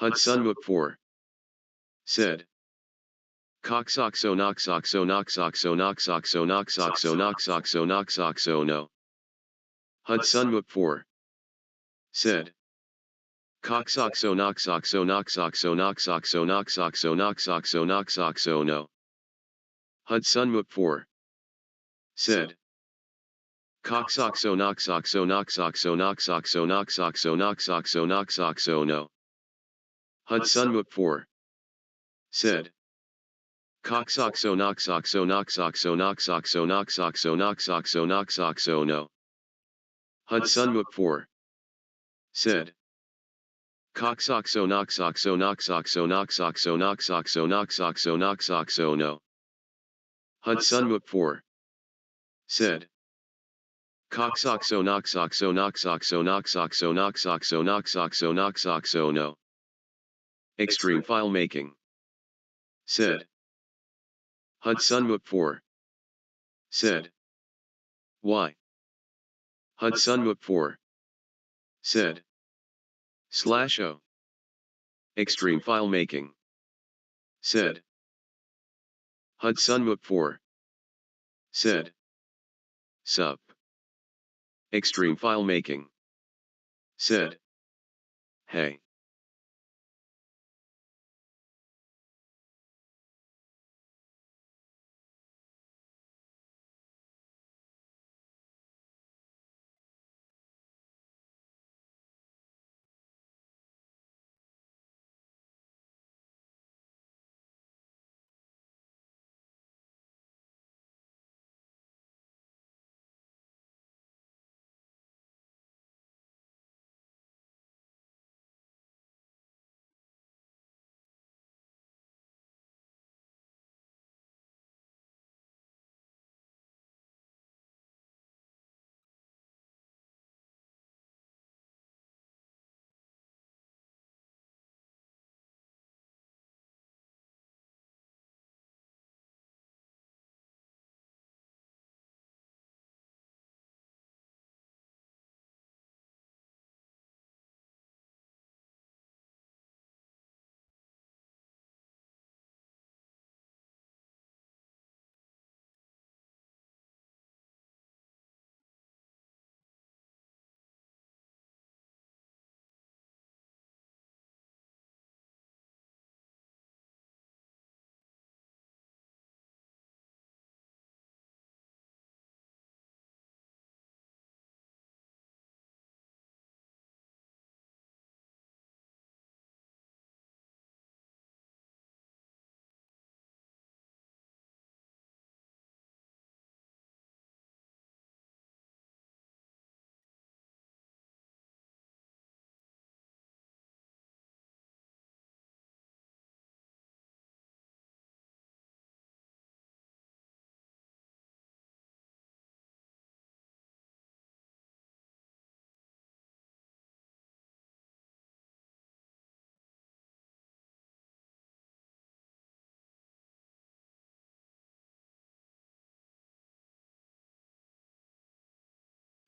Hudson Mook 4. Said. Coxoxo noxoxo noxoxo noxoxo noxoxo noxoxo noxoxo no. Hudson Mook 4. Said. Coxoxo noxoxo noxoxo noxoxo noxoxo noxoxo noxoxo no. Hudson Mook 4. Said. Coxoxo noxoxo noxoxo noxoxo noxoxo noxoxo noxoxo no. Hudson Mook 4. Said. Coxoxo noxoxo noxoxo noxoxo noxoxo noxoxo noxoxo no. Hudson Mook 4. Said. Coxoxo noxoxo noxoxo noxoxo noxoxo noxoxo noxoxo no. Hudson Mook 4. Said. Coxoxo noxoxo noxoxo noxoxo noxoxo noxoxo noxoxo no. Extreme file making. Said. Hudson Mook 4. Said. Why? Hudson Mook 4. Said. /o. Extreme file making. Said. Hudson Mook 4. Said. Sup. Extreme file making. Said. Hey.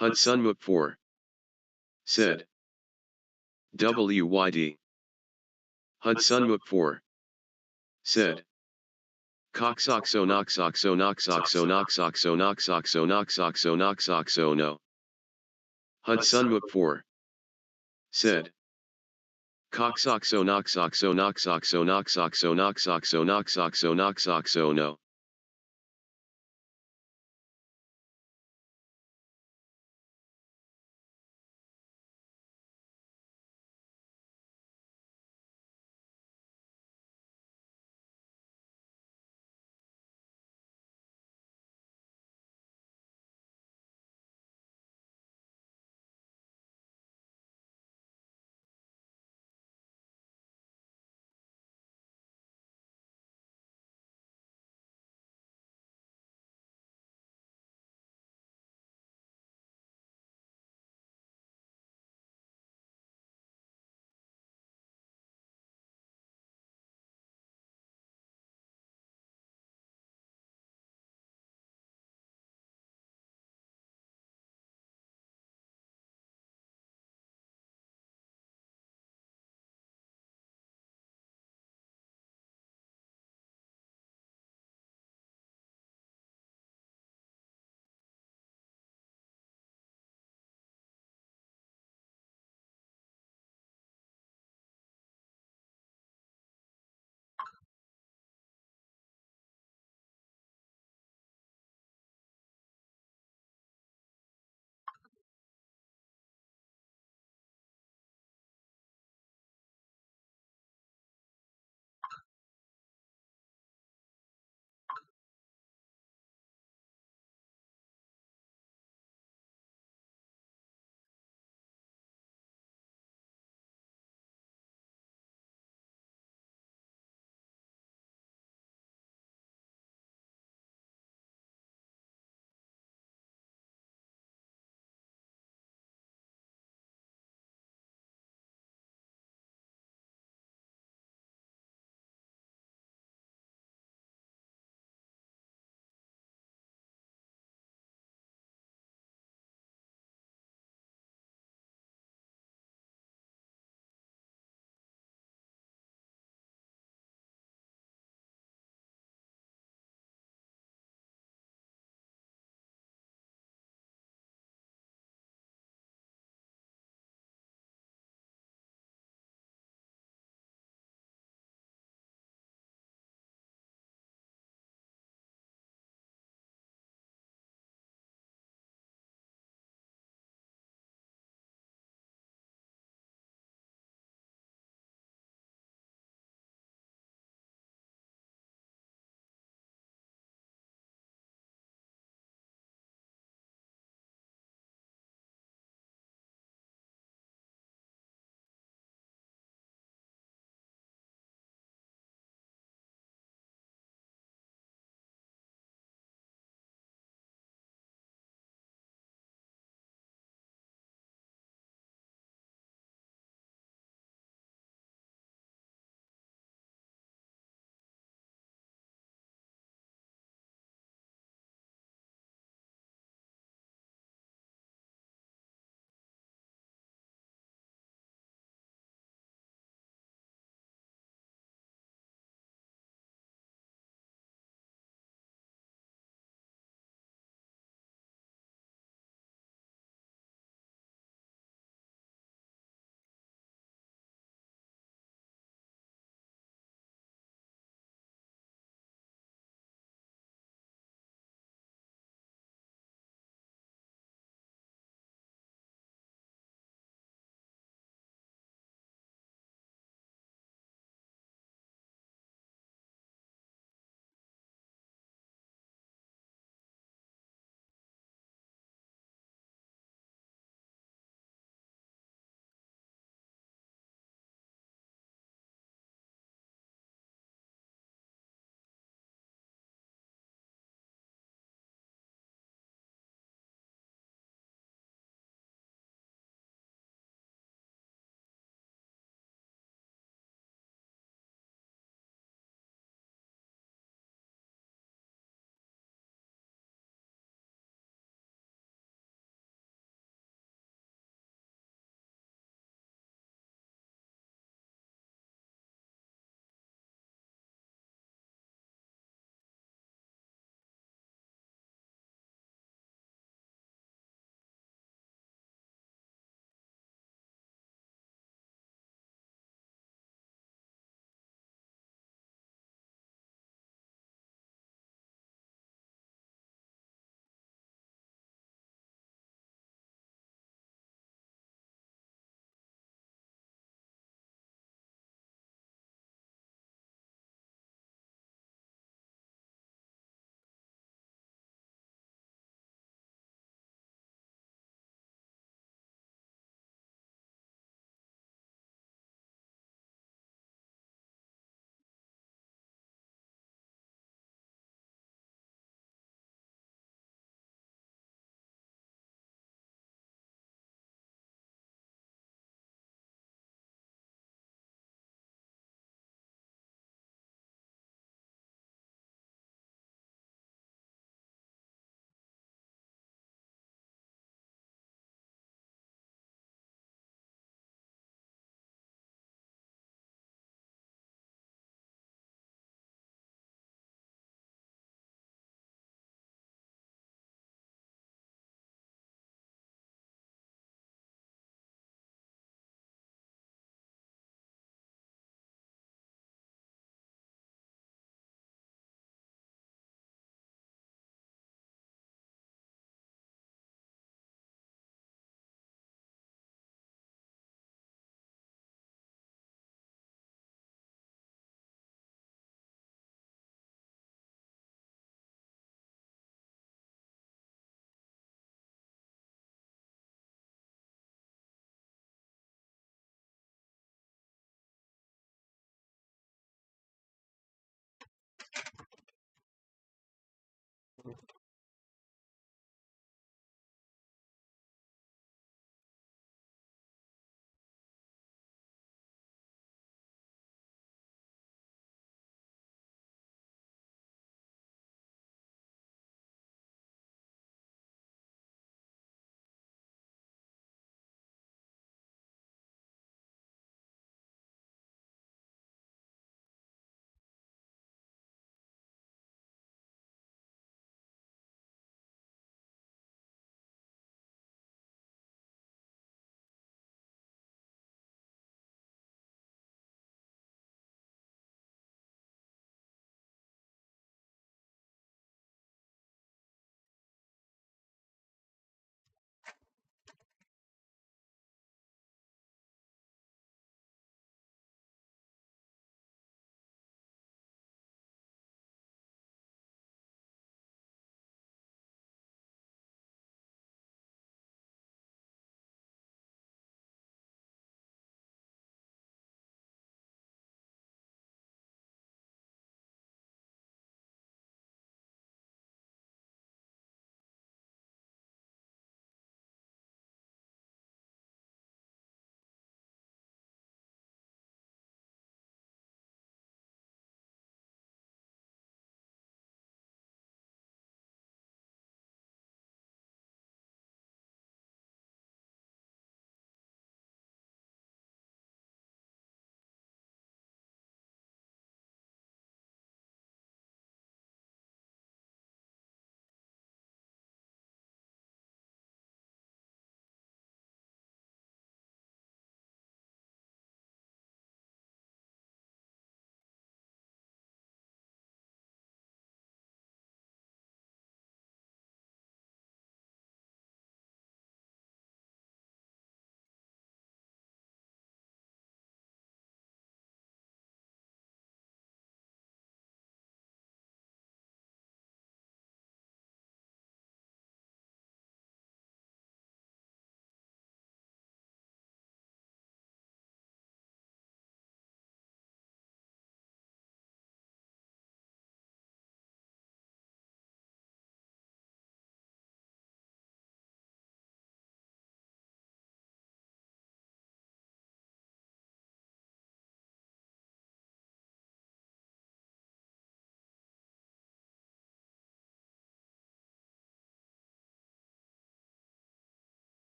Hudson Mook 4. Said. WYD. Hudson Mook 4. Said. Coxoxo noxoxo noxoxo noxoxo noxoxo noxoxo noxoxo no. Hudson Mook 4. Said. Coxoxo noxoxo noxoxo noxoxo noxoxo noxoxo noxoxo no.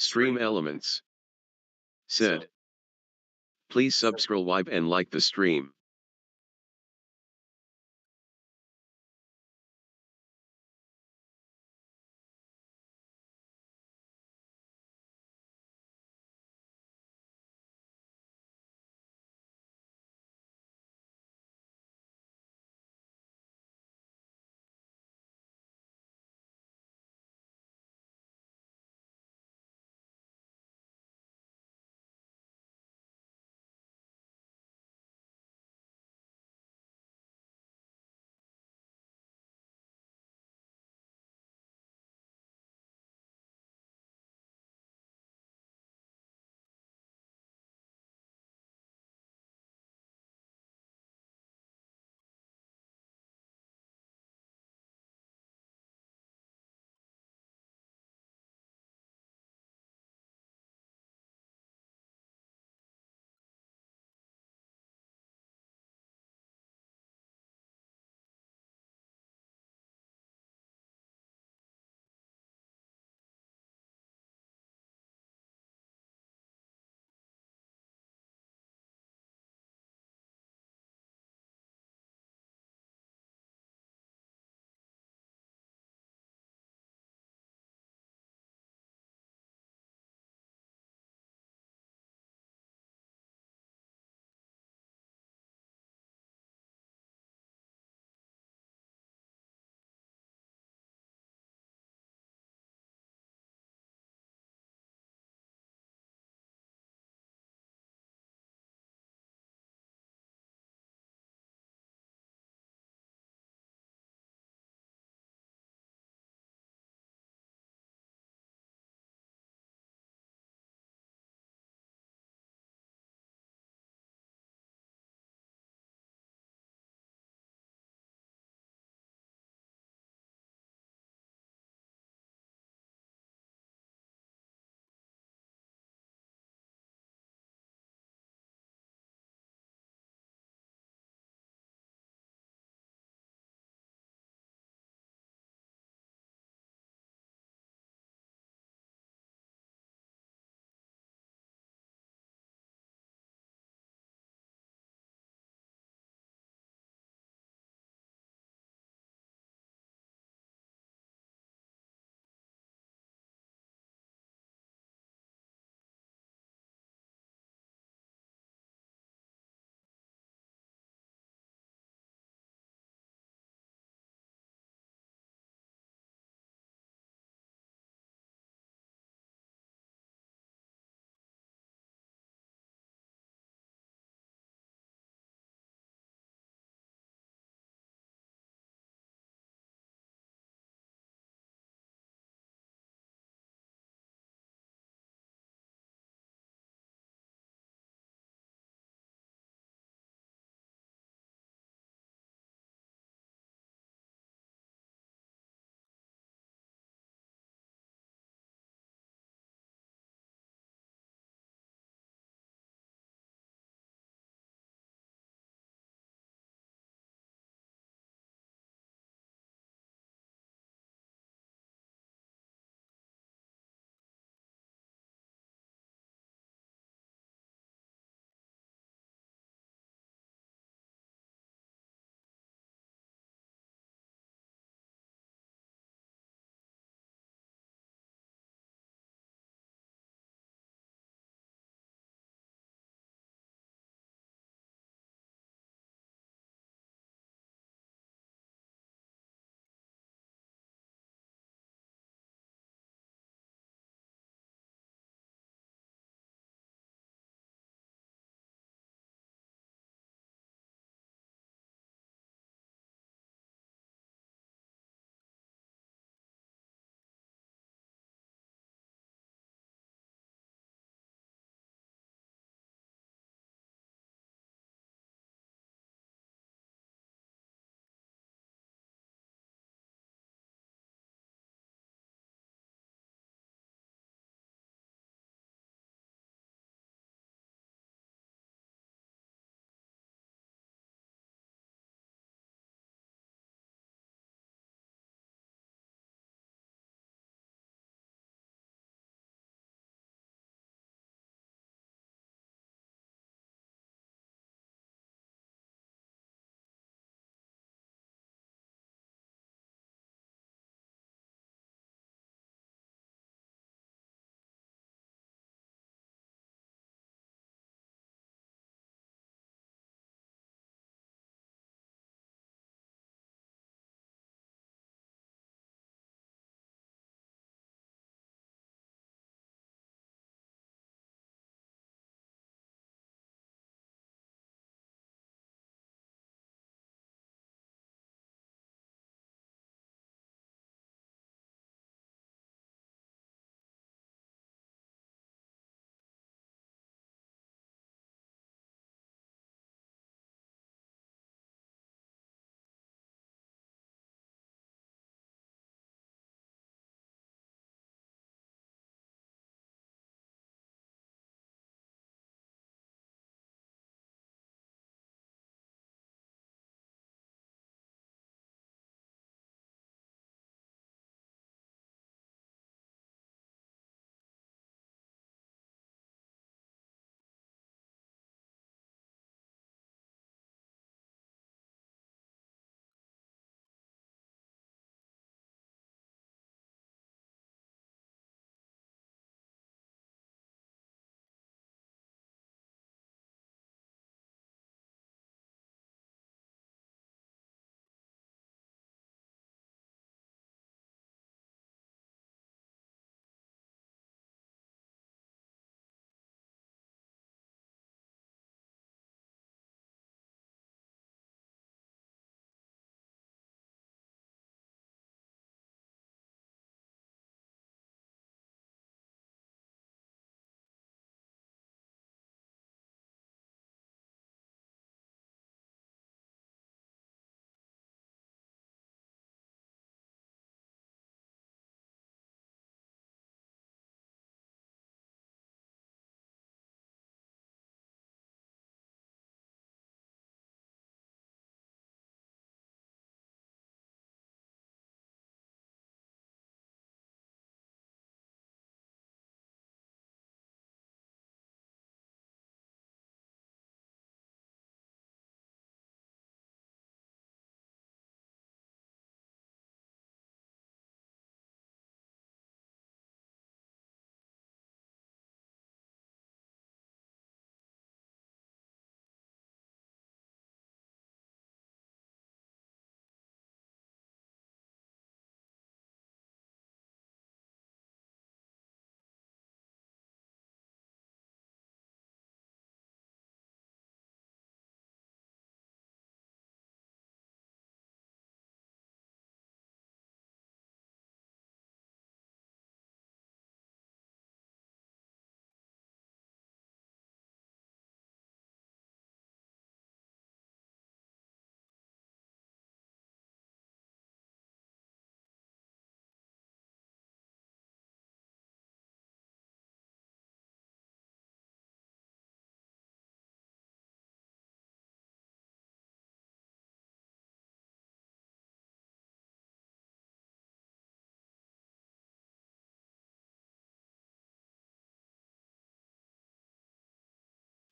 Stream elements. Said. Please subscribe and like the stream.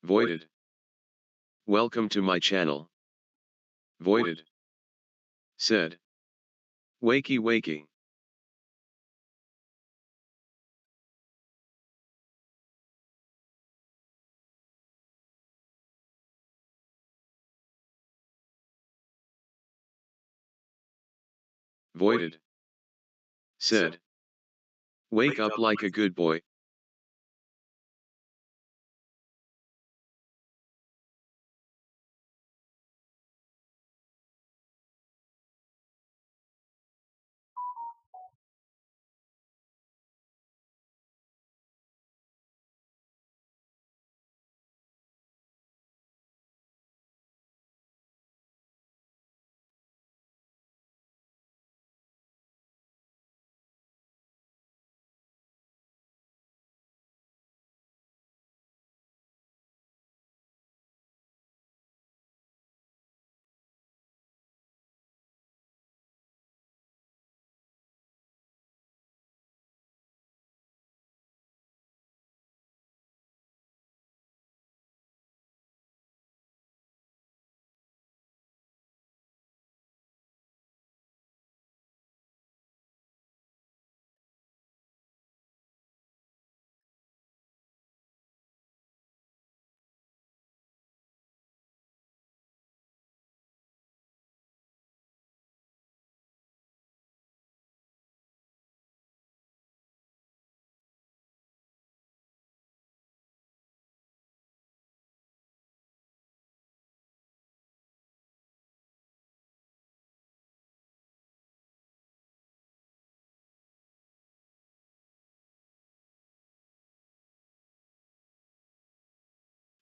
Voided. Welcome to my channel. Voided. Said. Wakey wakey. Voided. Said. Wake up like a good boy.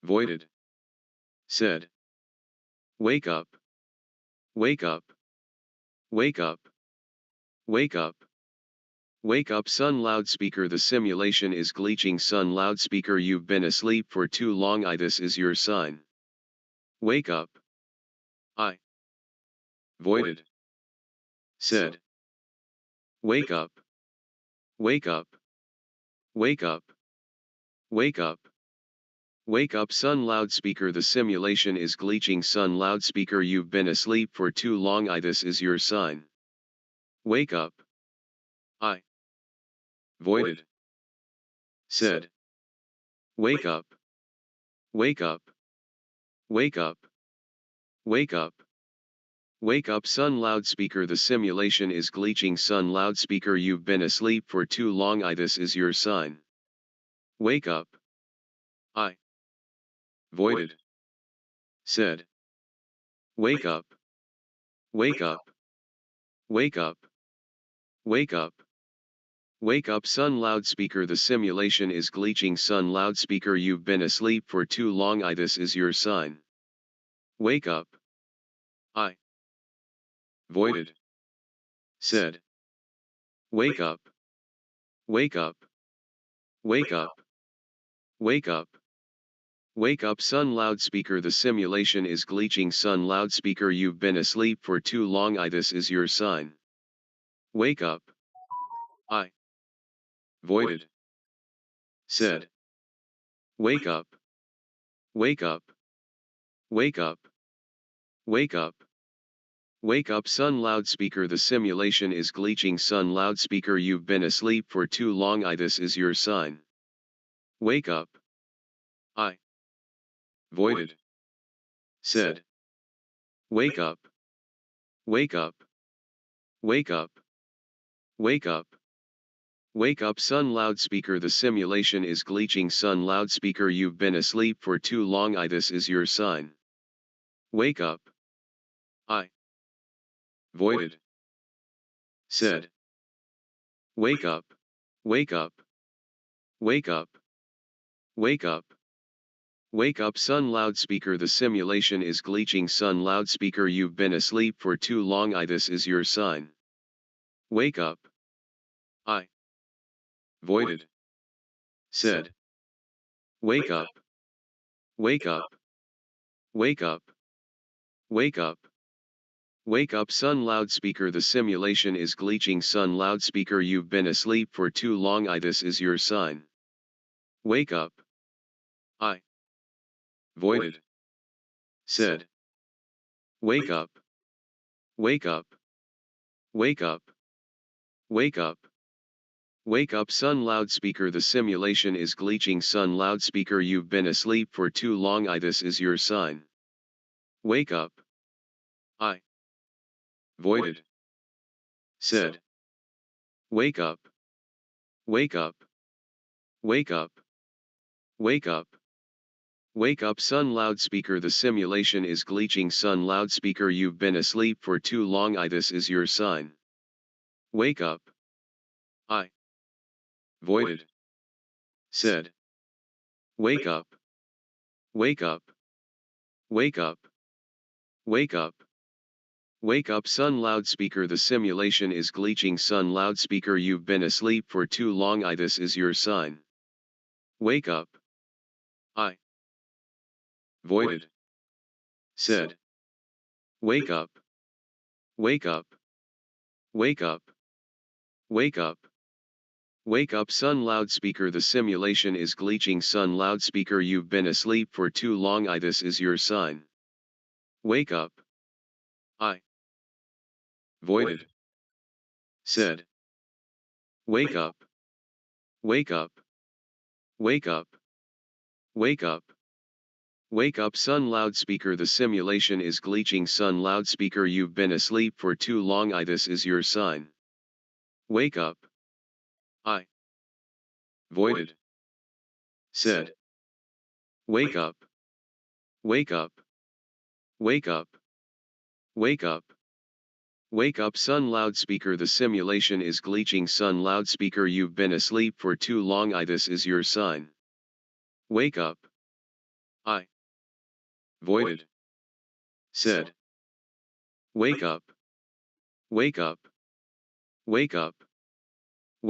Voided. Said. Wake up. Wake up. Wake up. Wake up. Wake up son loudspeaker, the simulation is glitching son loudspeaker, you've been asleep for too long, this is your sign. Wake up. I. Voided. Said. Wake up. Wake up. Wake up. Wake up. Wake up son loudspeaker, the simulation is glitching son loudspeaker, you've been asleep for too long, this is your sign. Wake up. I. Voided. Said. Wake up. Wake up. Wake up. Wake up. Wake up son loudspeaker, the simulation is glitching son loudspeaker, you've been asleep for too long, this is your sign. Wake up. I. Voided. Said. Wake up. Wake up. Wake up. Wake up. Wake up son loudspeaker, the simulation is glitching son loudspeaker, you've been asleep for too long, this is your sign. Wake up. I. Voided. Said. Wake up. Wake up. Wake up. Wake up. Wake up son loudspeaker, the simulation is glitching son loudspeaker, you've been asleep for too long, this is your sign. Wake up. I. Voided. Said. Wake up. Wake up. Wake up. Wake up. Wake up son loudspeaker, the simulation is glitching son loudspeaker, you've been asleep for too long, this is your sign. Wake up. I. Voided. Said. Wake up. Wake up. Wake up. Wake up. Wake up son loudspeaker, the simulation is glitching son loudspeaker, you've been asleep for too long, this is your sign. Wake up. I. Voided. Said. Wake up. Wake up. Wake up. Wake up. Wake up son loudspeaker, the simulation is glitching son loudspeaker, you've been asleep for too long, this is your sign. Wake up. I. Voided. Said. Wake up. Wake up. Wake up. Wake up. Wake up son loudspeaker, the simulation is glitching son loudspeaker, you've been asleep for too long, this is your sign. Wake up. I. voided, said, wake up, wake up, wake up, wake up, wake up son loudspeaker the simulation is glitching son loudspeaker you've been asleep for too long this is your sign. Wake up. I voided, said, wake up, wake up, wake up, wake up, wake up son loudspeaker the simulation is glitching son loudspeaker you've been asleep for too long this is your sign. Wake up. I voided, said, wake up, wake up, wake up, wake up, wake up son loudspeaker the simulation is glitching son loudspeaker you've been asleep for too long this is your sign. Wake up. I voided, said, wake up, wake up, wake up, wake up, wake up son loudspeaker the simulation is glitching son loudspeaker you've been asleep for too long this is your sign. Wake up. I voided, said, wake up, wake up, wake up, wake up, wake up son loudspeaker the simulation is glitching son loudspeaker you've been asleep for too long this is your sign. Wake up. I voided, said, wake up, wake up, wake up, wake up, wake up son loudspeaker the simulation is glitching son loudspeaker you've been asleep for too long this is your sign. Wake up. I voided, said, wake up, wake up, wake up,